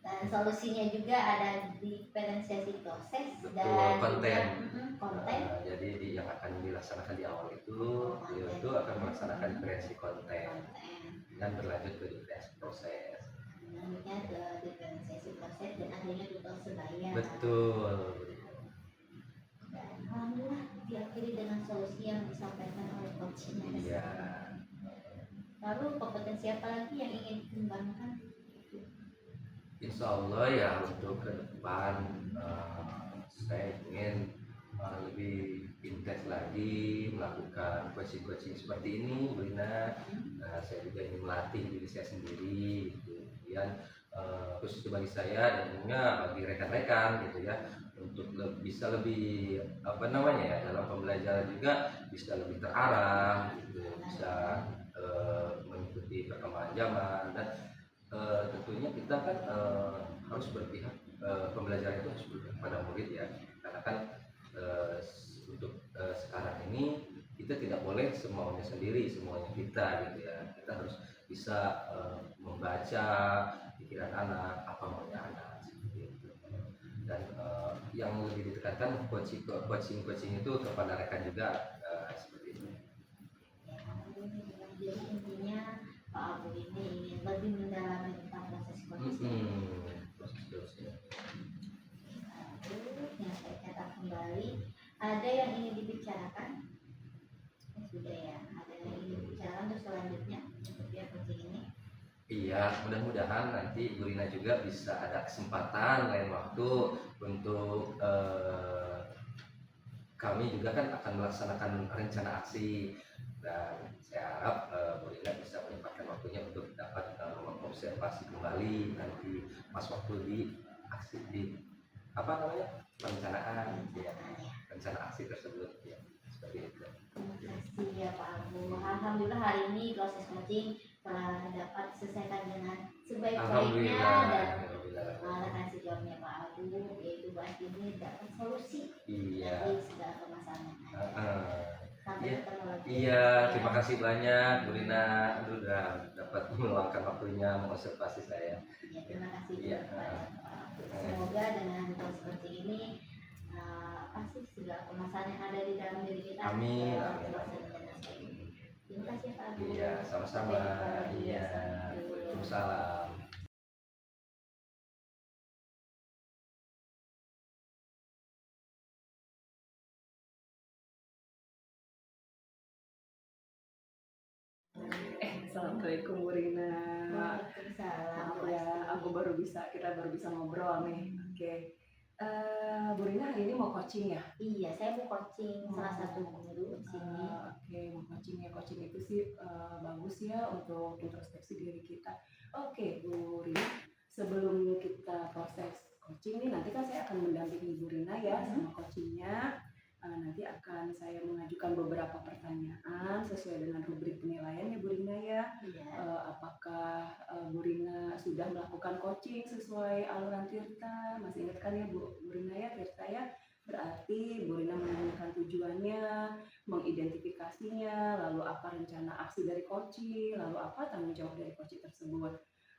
Dan solusinya juga ada diferensiasi proses dan konten. Konten. Jadi yang akan dilaksanakan di awal itu, beliau itu akan melaksanakan diferensi konten dan berlanjut ke diferensi proses. Selanjutnya ke diferensiasi proses dan akhirnya total sebaya. Betul. Dan alhamdulillah diakhiri dengan solusi yang disampaikan oleh coachnya. Iya. Lalu kompetensi apa lagi yang ingin dikembangkan? Insya Allah ya untuk ke depan saya ingin lebih intens lagi melakukan coaching seperti ini, Bu Rina. Saya juga ingin melatih diri saya sendiri gitu. Kemudian khusus bagi saya dan tentunya bagi rekan-rekan gitu ya, untuk bisa lebih dalam pembelajaran juga bisa lebih terarah gitu, bisa mengikuti perkembangan zaman, dan tentunya kita kan harus berpihak, pembelajaran itu harus berpihak pada murid ya, karena kan untuk sekarang ini kita tidak boleh semaunya sendiri, semuanya kita gitu ya. Kita harus bisa membaca pikiran anak, apa maunya anak seperti itu. Dan yang lebih ditekankan coaching itu kepada rekan juga seperti itu. Jadi intinya Pak Abu ini ingin lebih mendalami tentang proses coaching. Yang saya catat kembali, ada yang ingin dibicarakan? Sudah ya, ada yang ingin dibicarakan untuk selanjutnya untuk pihak coaching ini? Iya, mudah-mudahan nanti Bu Rina juga bisa ada kesempatan lain waktu untuk kami juga kan akan melaksanakan rencana aksi, dan saya harap Bu Rina bisa menyempatkan waktunya untuk dapat mengobservasi kembali nanti pas waktu di aksi perencanaan ya, rencana aksi tersebut ya. seperti itu. Terima kasih ya Pak Abu. Alhamdulillah hari ini proses coaching telah dapat diselesaikan dengan sebaik-baiknya dan rekan sejawabnya Pak Abu yaitu Bu Asti ini dapat solusi Iya. dari segala permasalahan yang ada. Sampai Iya. ketemu lagi. Iya, terima kasih banyak Bu Rina. Aduh, udah dapat meluangkan waktunya mengobservasi saya. Ya, terima kasih Iya. kepada Pak Abu. Semoga dengan proses coaching ini apa sih segala permasalahan yang ada di dalam diri kita Amin, terselesaikan amin. dengan baik. Terima kasih Pak Abu. Iya, sama-sama. Sampai jumpa lagi. Iya. Assalamualaikum. Waalaikumsalam. Assalamualaikum Bu Rina. Waalaikumsalam. Maaf ya, kita baru bisa ngobrol nih. Oke. Bu Rina hari ini mau coaching ya? Iya, saya mau coaching salah satu guru di sini. Oke, mau coaching ya. Coaching itu sih bagus ya untuk introspeksi diri kita. Oke, Bu Rina, sebelum kita proses coaching nih, nanti kan saya akan mendampingi Bu Rina ya sama coachingnya. Nanti akan saya mengajukan beberapa pertanyaan sesuai dengan rubrik penilaian ya Bu Rina ya. Iya. Apakah Bu Rina sudah melakukan coaching sesuai aluran Tirta? Masih ingat kan ya Bu Rina ya, Tirta ya? Berarti Bu Rina menanyakan tujuannya, mengidentifikasinya, lalu apa rencana aksi dari coaching, lalu apa tanggung jawab dari coaching tersebut.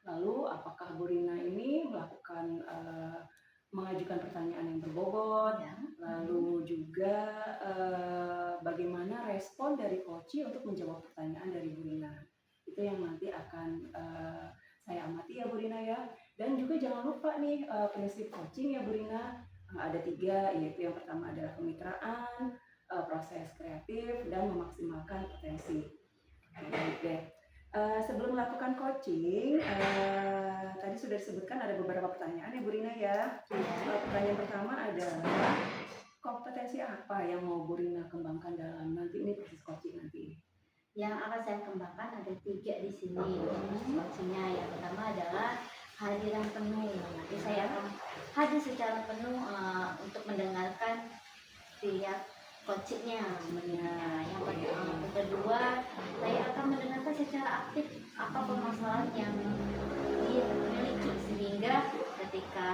Lalu apakah Bu Rina ini melakukan mengajukan pertanyaan yang berbobot, Ya. lalu juga bagaimana respon dari coaching untuk menjawab pertanyaan dari Bu Rina. Itu yang nanti akan saya amati ya Bu Rina ya. Dan juga jangan lupa nih prinsip coaching ya Bu Rina. Ada 3, yaitu yang pertama adalah kemitraan, proses kreatif, dan memaksimalkan potensi. Baik deh. Sebelum melakukan coaching, tadi sudah disebutkan ada beberapa pertanyaan ya Bu Rina ya. Pertanyaan pertama adalah kompetensi apa yang mau Bu Rina kembangkan dalam nanti ini proses coaching nanti? Yang akan saya kembangkan ada 3 di sini coachingnya. Yang pertama adalah hadiran penuh. Nanti saya akan hadir secara penuh untuk mendengarkan pihak coachingnya sebenarnya. Yang kedua, saya akan mendengarkan secara aktif apa permasalahan yang dia miliki sehingga ketika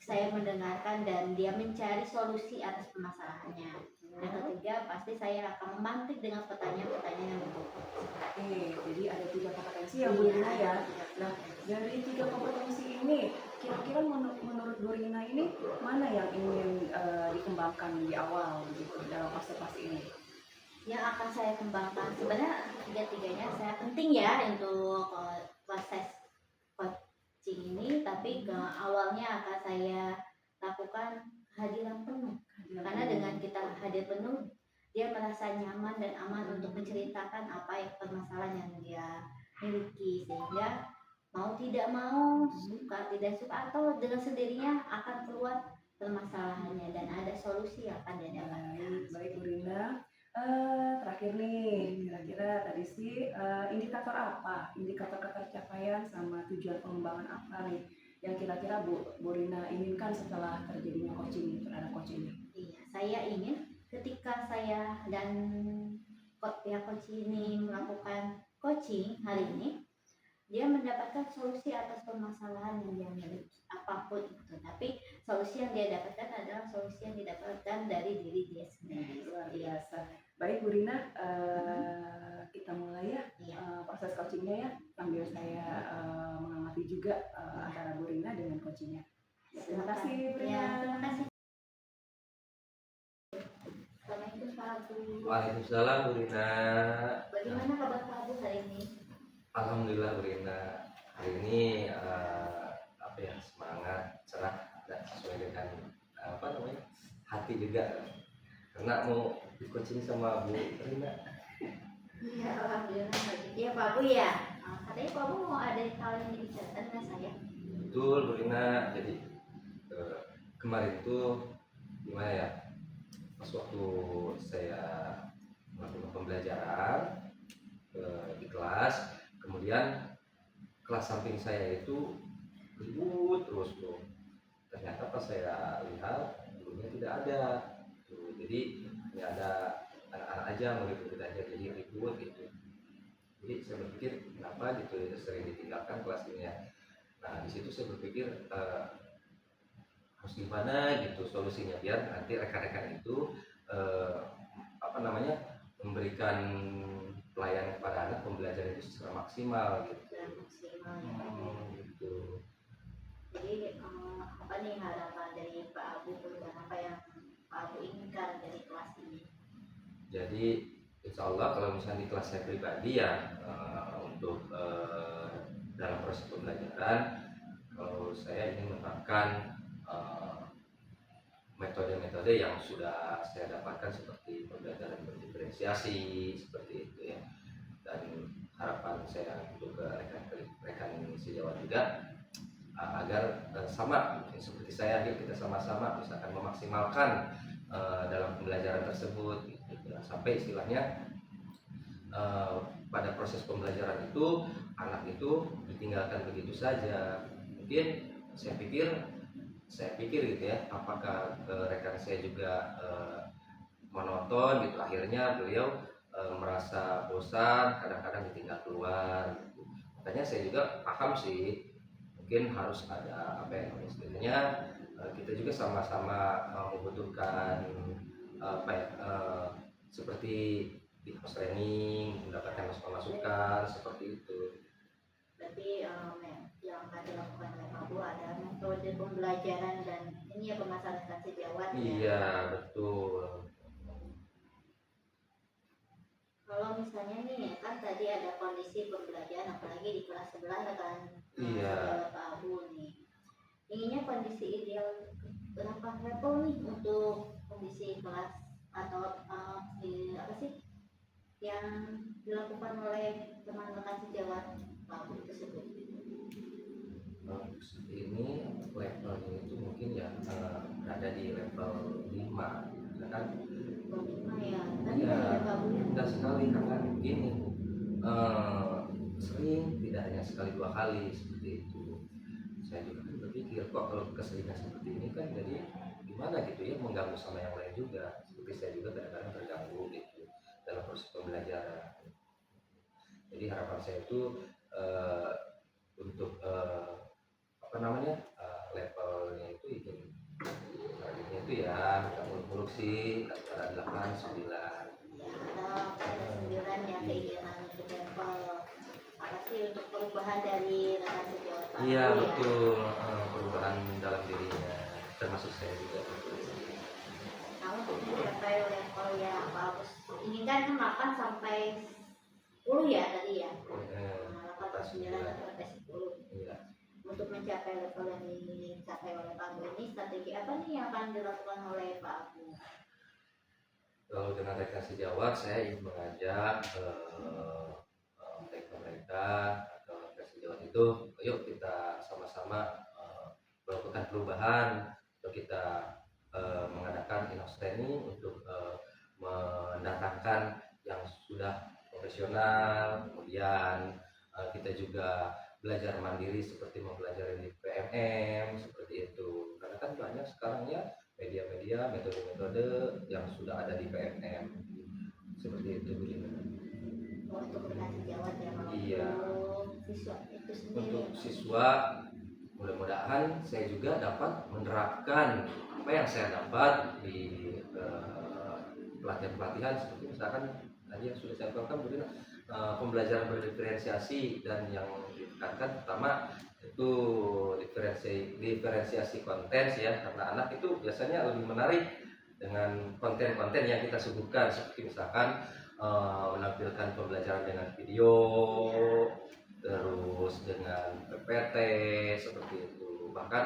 saya mendengarkan dan dia mencari solusi atas permasalahannya. Yang ketiga, pasti saya akan memantik dengan pertanyaan-pertanyaan yang berbobot. Oke, jadi ada 3 kompetensi ya Bu Rina ya. Nah, dari 3 kompetensi ini, kira-kira menurut Bu Rina ini mana yang ingin dikembangkan di awal begitu dalam observasi ini? Yang akan saya kembangkan sebenarnya 3-tiganya saya penting ya untuk proses coaching ini, tapi ke awalnya akan saya lakukan kehadiran penuh. Karena dengan kita hadir penuh, dia merasa nyaman dan aman untuk menceritakan apa yang permasalahan yang dia miliki, sehingga mau tidak mau, suka tidak suka atau dengan sendirinya akan keluar permasalahannya dan ada solusi yang akan dia dapatkan. Baik Bu Rina. Terakhir nih, kira-kira tadi sih indikator apa? Indikator ketercapaian sama tujuan pengembangan apa nih yang kira-kira Bu Rina inginkan setelah terjadinya coaching terhadap coaching ini? Iya, saya ingin ketika saya dan pihak coaching ini melakukan coaching hari ini, dia mendapatkan solusi atas permasalahan yang dia miliki apapun itu. Tapi solusi yang dia dapatkan adalah solusi yang didapatkan dari diri dia sendiri. Luar biasa. Baik Bu Rina, kita mulai ya proses coachingnya ya, sambil saya mengamati juga antara Bu Rina dengan coachingnya. Terima kasih Bu Rina. Ya, terima kasih. Assalamualaikum Pak Abu. Waalaikumsalam Bu Rina. Bagaimana kabar Pak Abu hari ini? Alhamdulillah Bu Rina. Hari ini apa ya, semangat, cerah dan sesuai dengan apa namanya, hati juga. Karena mau di coaching sama Bu Rina. Iya, alhamdulillah. Iya Pak Abu ya. Katanya Pak Abu mau ada hal yang dibicarakan dengan saya. Betul Bu Rina. Jadi kemarin tuh gimana ya? Pas waktu saya melakukan pembelajaran di kelas, kemudian kelas samping saya itu ribut terus tuh. Ternyata pas saya lihat gurunya tidak ada tuh. Jadi nggak ada anak-anak aja murid-murid aja jadi ribut gitu. Jadi saya berpikir kenapa gitu itu sering ditinggalkan kelas ini ya. Nah di situ saya berpikir harus gimana gitu solusinya biar nanti rekan-rekan itu memberikan pelayanan kepada anak pembelajaran itu secara maksimal gitu. Maksimal ya Pak ya. Gitu. Jadi apa nih harapan dari Pak Abu dan apa yang Pak Abu inginkan dari kelas ini? Jadi insya Allah kalau misalnya di kelas saya pribadi ya untuk dalam proses pembelajaran, kalau saya ingin menerapkan metode-metode yang sudah saya dapatkan seperti pembelajaran berdiferensiasi seperti itu ya. Dan harapan saya untuk rekan-rekan sejawat juga agar sama seperti saya, kita sama-sama misalkan memaksimalkan dalam pembelajaran tersebut gitu. Sampai istilahnya pada proses pembelajaran itu anak itu ditinggalkan begitu saja. Mungkin saya pikir gitu ya, apakah rekan saya juga menonton gitu, akhirnya beliau merasa bosan, kadang-kadang ditinggal keluar gitu. Makanya saya juga paham sih, mungkin harus ada apa ya istilahnya, kita juga sama-sama membutuhkan seperti di host training, mendapatkan masukan seperti itu. Berarti yang akan dilakukan oleh Pak Abu ada metode pembelajaran dan ini ya pemasaran sejawat ya. Iya betul. Kalau misalnya nih kan tadi ada kondisi pembelajaran apalagi di kelas sebelah kan Iya. Pak Abu nih. Inginnya kondisi ideal berapa level nih untuk kondisi kelas atau apa sih yang dilakukan oleh teman rekan sejawat Pak Abu tersebut? Ini levelnya itu mungkin ya berada di level 5 ya kan? Ya, tadi Ya, ada Pak Abu ya. mudah sekali karena begini sering, tidak hanya sekali dua kali seperti itu. Saya juga kan berpikir kok kalau keseringan seperti ini kan jadi gimana gitu ya, mengganggu sama yang lain juga. Seperti saya juga kadang-kadang terganggu gitu dalam proses pembelajaran. Jadi harapan saya itu untuk levelnya itu ingin targetnya itu ya nggak muluk-muluk sih, antara 8 9. Ya, ada 9 ya keinginan untuk level apa sih untuk perubahan dari rekan sejawat Pak Abu Iya ya. betul, perubahan dalam dirinya termasuk saya juga. Nah untuk mencapai level yang Pak Abu inginkan kan 8 sampai 10 ya tadi ya. 8 sampai 9 atau sampai 10. Iya. Untuk mencapai level yang dicapai oleh Pak Abu ini strategi apa nih yang akan dilakukan oleh Pak Abu? Kalau dengan rekan sejawat saya ingin mengajak mereka atau rekan sejawat itu, yuk kita sama-sama melakukan perubahan, atau kita mengadakan in-house training untuk mendatangkan yang sudah profesional. Kemudian kita juga belajar mandiri seperti mempelajari di PMM seperti itu, karena kan banyak sekarang ya media-media, metode-metode yang sudah ada di PMM seperti itu. Untuk rekan sejawat ya Pak Abu. Iya. Siswa itu sendiri. Untuk siswa mudah-mudahan saya juga dapat menerapkan apa yang saya dapat di pelatihan-pelatihan seperti misalkan tadi yang sudah saya lakukan, mungkin pembelajaran berdiferensiasi, dan yang ditekankan pertama itu diferensiasi konten ya, karena anak itu biasanya lebih menarik dengan konten-konten yang kita suguhkan, seperti misalkan menampilkan pembelajaran dengan video, terus dengan PPT seperti itu. Bahkan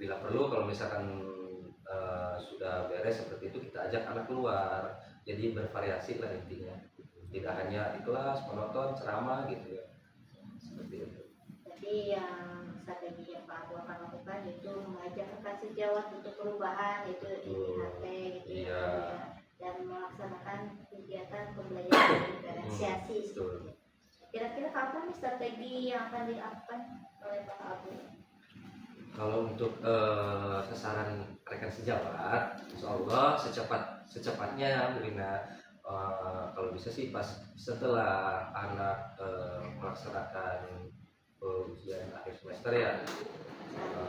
bila perlu kalau misalkan sudah beres seperti itu, kita ajak anak keluar, jadi bervariasi lah intinya, tidak hanya di kelas monoton ceramah gitu ya, seperti itu. Jadi yang strategi yang Pak Abu akan lakukan itu mengajak rekan sejawat untuk perubahan itu IHT gitu Iya. ya, dan melaksanakan kegiatan pembelajaran diferensiasi. Betul. Kira-kira kapan nih strategi yang akan dilakukan oleh Pak Abu? Kalau untuk sasaran rekan sejawat, insya Allah secepatnya Bu Rina, kalau bisa sih pas setelah anak melaksanakan ujian akhir semester ya.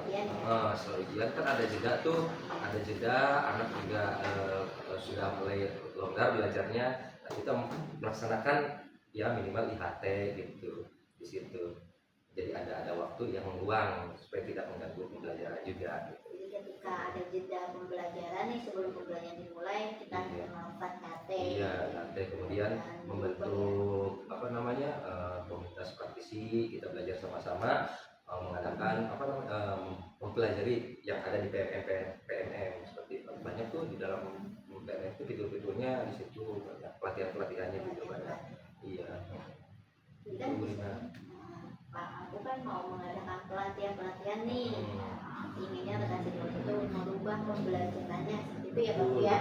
Setelah ujian kan ada jeda tuh, ada jeda, anak juga sudah mulai longgar belajarnya. Nah, kita melaksanakan ya minimal IHT gitu di situ. Jadi ada waktu yang luang supaya tidak mengganggu pembelajaran juga. Gitu. Jadi ketika ada jeda pembelajaran nih sebelum pembelajaran dimulai kita melakukan KT. Iya, KT kemudian membentuk komunitas praktisi, kita belajar sama-sama mengadakan mempelajari yang ada di PMM seperti itu. Banyak tuh di dalam PMM itu fitur-fiturnya di situ banyak pelatihannya juga banyak. Iya. Jadi kan Pak, aku kan mau mengadakan pelatihan nih. Inginnya rekan sejawat itu merubah pembelajarannya seperti itu ya Pak ya.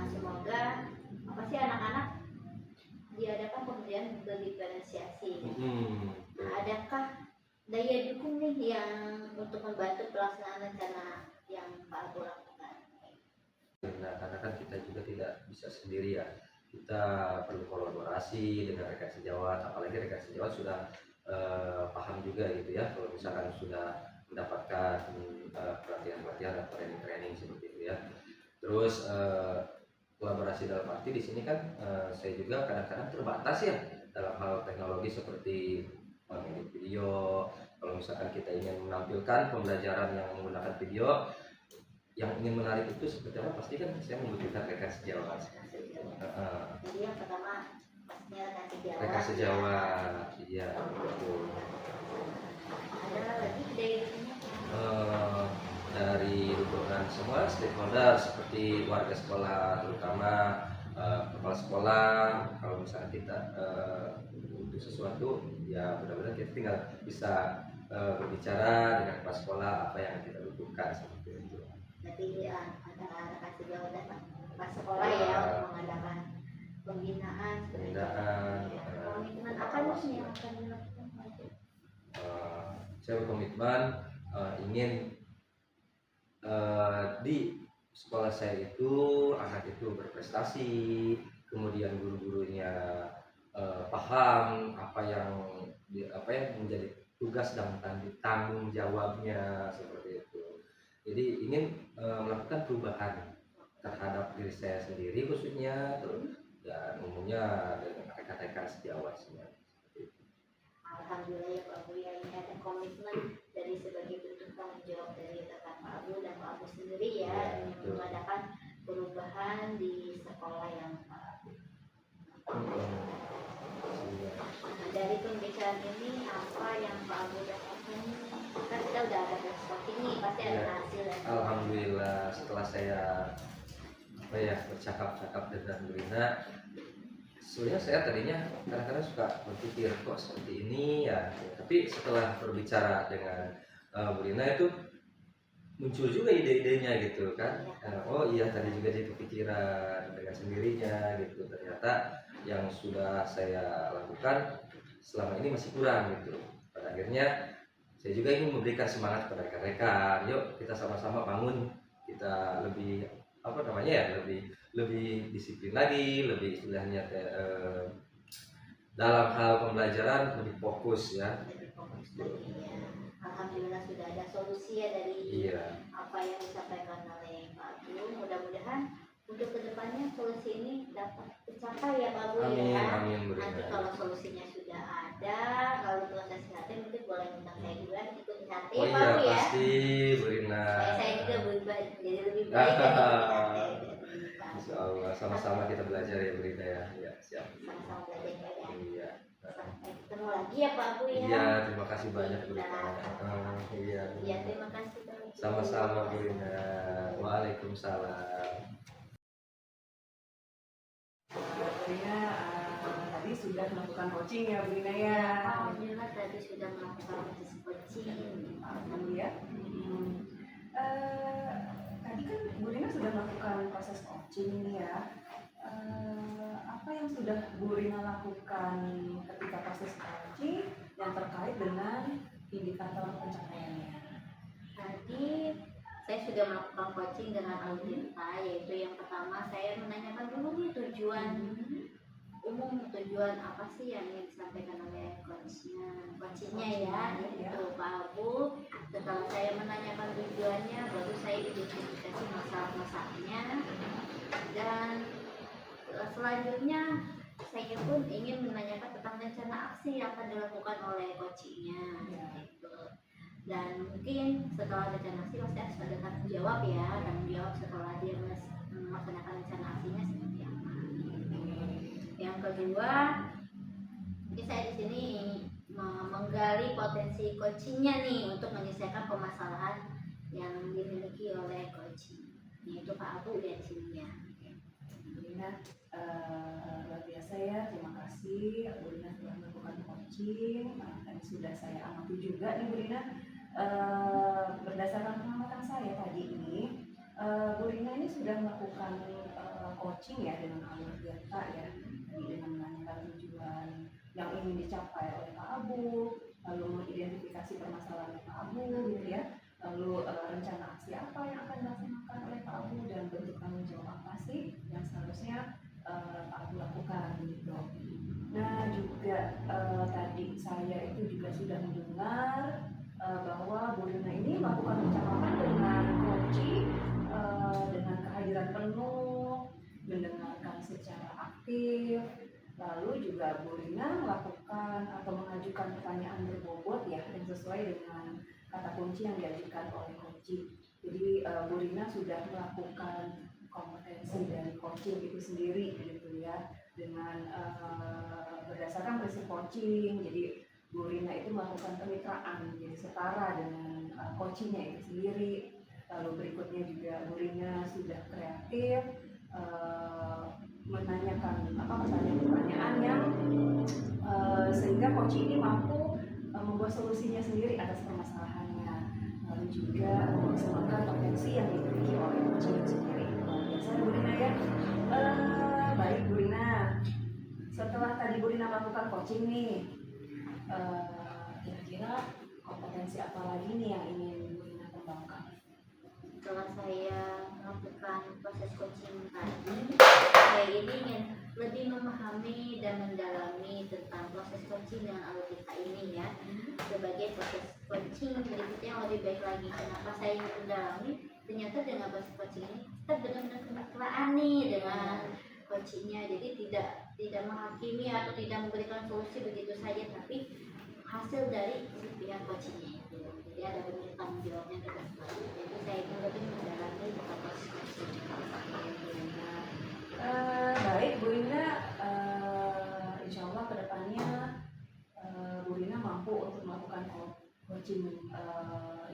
Semoga anak-anak diadakan pembelajaran berdiferensiasi. Adakah daya dukung nih yang untuk membantu pelaksanaan rencana yang Pak Abu lakukan? Nah, karena kan kita juga tidak bisa sendiri ya, kita perlu kolaborasi dengan rekan sejawat, apalagi rekan sejawat sudah paham juga gitu ya, kalau misalkan sudah mendapatkan pelatihan atau training seperti itu ya. Terus kolaborasi dalam arti di sini kan saya juga kadang-kadang terbatas ya dalam hal teknologi seperti mengedit video. Kalau misalkan kita ingin menampilkan pembelajaran yang menggunakan video yang ingin menarik itu seperti apa, pasti kan saya membutuhkan rekan sejawat. Jadi yang pertama pastinya rekan sejawat, iya betul. Ada lagi dari dukungan semua stakeholder seperti warga sekolah, terutama kepala sekolah. Kalau misalnya kita untuk sesuatu ya benar-benar kita tinggal bisa berbicara dengan kepala sekolah apa yang kita butuhkan seperti itu. Nanti antara rekan sejawat dan kepala sekolah ya untuk mengadakan pembinaan komitmen apa sih yang akan dilakukan? Saya berkomitmen ingin di sekolah saya itu anak itu berprestasi, kemudian guru-gurunya paham apa yang menjadi tugas dan tanggung jawabnya seperti itu. Jadi ingin melakukan perubahan terhadap diri saya sendiri khususnya, dan umumnya dengan rekan-rekan sejawat semua. Alhamdulillah ya Pak Abu ya, ini ada komitmen dari sebagai bentuk tanggung jawab dari rekan Pak Abu dan Pak Abu sendiri ya, untuk mengadakan perubahan di sekolah yang Pak Abu. Dari pembicaraan ini apa yang Pak Abu dapatkan? Kan kita udah ada seperti ini, pasti ada hasil. Alhamdulillah setelah saya bercakap-cakap dengan Bu Rina, sebenarnya saya tadinya kadang-kadang suka berpikir kok seperti ini ya, tapi setelah berbicara dengan Bu Rina itu muncul juga ide-idenya gitu kan. Oh iya, tadi juga jadi kepikiran dengan sendirinya gitu, ternyata yang sudah saya lakukan selama ini masih kurang gitu. Pada akhirnya saya juga ingin memberikan semangat kepada rekan-rekan, yuk kita sama-sama bangun, kita lebih lebih disiplin lagi, lebih istilahnya dalam hal pembelajaran lebih fokus ya. Alhamdulillah sudah ada solusi ya dari apa yang disampaikan oleh Pak Abu. Mudah-mudahan untuk kedepannya solusi ini dapat tercapai ya Pak Abu ya. Amin. Nanti kalau solusinya sudah ada, kalau proses IHT mungkin boleh minta saya juga ikut IHT Pak Abu ya. Pasti Bu Rina. Saya juga berubah jadi lebih baik dari IHT. Insya Allah sama-sama kita belajar ya Bu Rina ya. Ya siap. Sama-sama belajar ya. Iya. Sampai ketemu lagi ya Pak Abu ya. Iya, terima kasih banyak Bu Rina. Iya, terima kasih. Sama-sama Bu Rina. Waalaikumsalam. Tadi sudah melakukan coaching ya Bu Rina ya. Alhamdulillah tadi sudah melakukan coaching. Alhamdulillah. Tadi kan Bu Rina sudah melakukan proses coaching ini ya. Apa yang sudah Bu Rina lakukan ketika proses coaching yang terkait dengan indikator pencapaiannya? Tadi saya sudah juga melakukan coaching dengan audita, yaitu yang pertama saya menanyakan dulu nih tujuan umum, tujuan apa sih yang ingin disampaikan oleh coachnya ya, itu Pak Abu. Setelah saya menanyakan tujuannya, baru saya identifikasi masalah-masalahnya, dan selanjutnya saya pun ingin menanyakan tentang rencana aksi yang akan dilakukan oleh coachnya gitu. Dan mungkin setelah rencana aksi pasti harus ada tanggung jawab ya, tanggung jawab setelah dia melaksanakan rencana aksinya seperti apa. Yang kedua, mungkin saya di sini menggali potensi coachingnya nih untuk menyelesaikan permasalahan yang dimiliki oleh coaching. Yaitu Pak Abu dari sini ya. Bu Rina, luar biasa ya, terima kasih Bu Rina telah melakukan coaching. Tadi sudah saya amati juga nih Bu Rina, berdasarkan pengamatan saya tadi ini, Bu Rina ini sudah melakukan coaching ya dengan alur data ya, tadi dengan menanyakan tujuan yang ingin dicapai oleh Pak Abu, lalu mengidentifikasi permasalahan Pak Abu gitu ya, lalu rencana aksi apa yang akan dilaksanakan oleh Pak Abu, dan bentuk tanggung jawab apa sih yang seharusnya Pak Abu lakukan gitu. Nah juga tadi saya itu juga sudah mendengar bahwa Bu Rina ini melakukan pencakapan dengan coaching dengan kehadiran penuh, mendengarkan secara aktif, lalu juga Bu Rina melakukan atau mengajukan pertanyaan berbobot ya yang sesuai dengan kata kunci yang diajukan oleh coaching. Jadi Bu Rina sudah melakukan kompetensi dari coaching itu sendiri gitu ya, dengan berdasarkan prinsip coaching. Jadi Bu Rina itu melakukan kemitraan, jadi setara dengan coachingnya itu sendiri. Lalu berikutnya juga Bu Rina sudah kreatif menanyakan pertanyaan-pertanyaan yang sehingga coaching ini mampu membuat solusinya sendiri atas permasalahannya. Lalu juga memaksimalkan potensi yang dimiliki oleh coaching itu sendiri. Biasa Bu Rina ya. Baik Bu Rina, setelah tadi Bu Rina melakukan coaching nih, kira-kira kompetensi apa lagi nih yang ingin Bu Rina kembangkan? Setelah saya melakukan proses coaching tadi, saya ini ingin lebih memahami dan mendalami tentang proses coaching dengan audita ini ya. Sebagai proses coaching berikutnya yang lebih baik lagi, kenapa saya ingin mendalami? Ternyata dengan proses coaching ini kita benar-benar kemitraan nih dengan coachingnya. Jadi tidak menghakimi atau tidak memberikan solusi begitu saja, tapi hasil dari pihak coachingnya itu. Jadi ada bentuk tanggung jawabnya ke depan. Jadi saya ingin lebih mendalami tentang proses coaching. Baik Bu Rina, insya Allah kedepannya Bu Rina mampu untuk melakukan coaching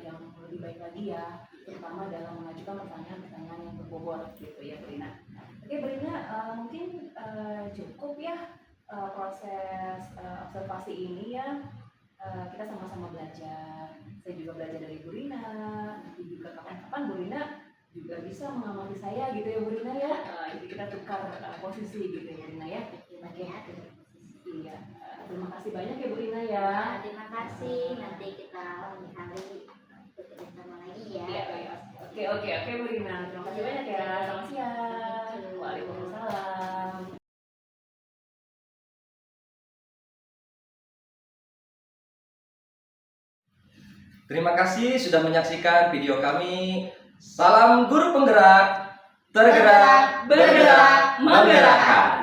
yang lebih baik lagi ya, terutama dalam mengajukan pertanyaan-pertanyaan yang berbobot gitu ya Bu Rina. Oke Bu Rina, mungkin cukup ya proses observasi ini ya. Kita sama-sama belajar. Saya juga belajar dari Bu Rina. Nanti juga kapan-kapan Bu Rina juga bisa mengamati saya gitu ya Bu Rina ya. Jadi kita tukar posisi gitu ya Bu Rina ya. Oke, Iya. Terima kasih banyak ya Bu Rina ya. terima kasih. Nanti kita lain kali bersama lagi ya. Oke Bu Rina. Terima kasih banyak ya. Selamat siang. Waalaikumsalam. Terima kasih sudah menyaksikan video kami. Salam guru penggerak, tergerak, bergerak, menggerakkan.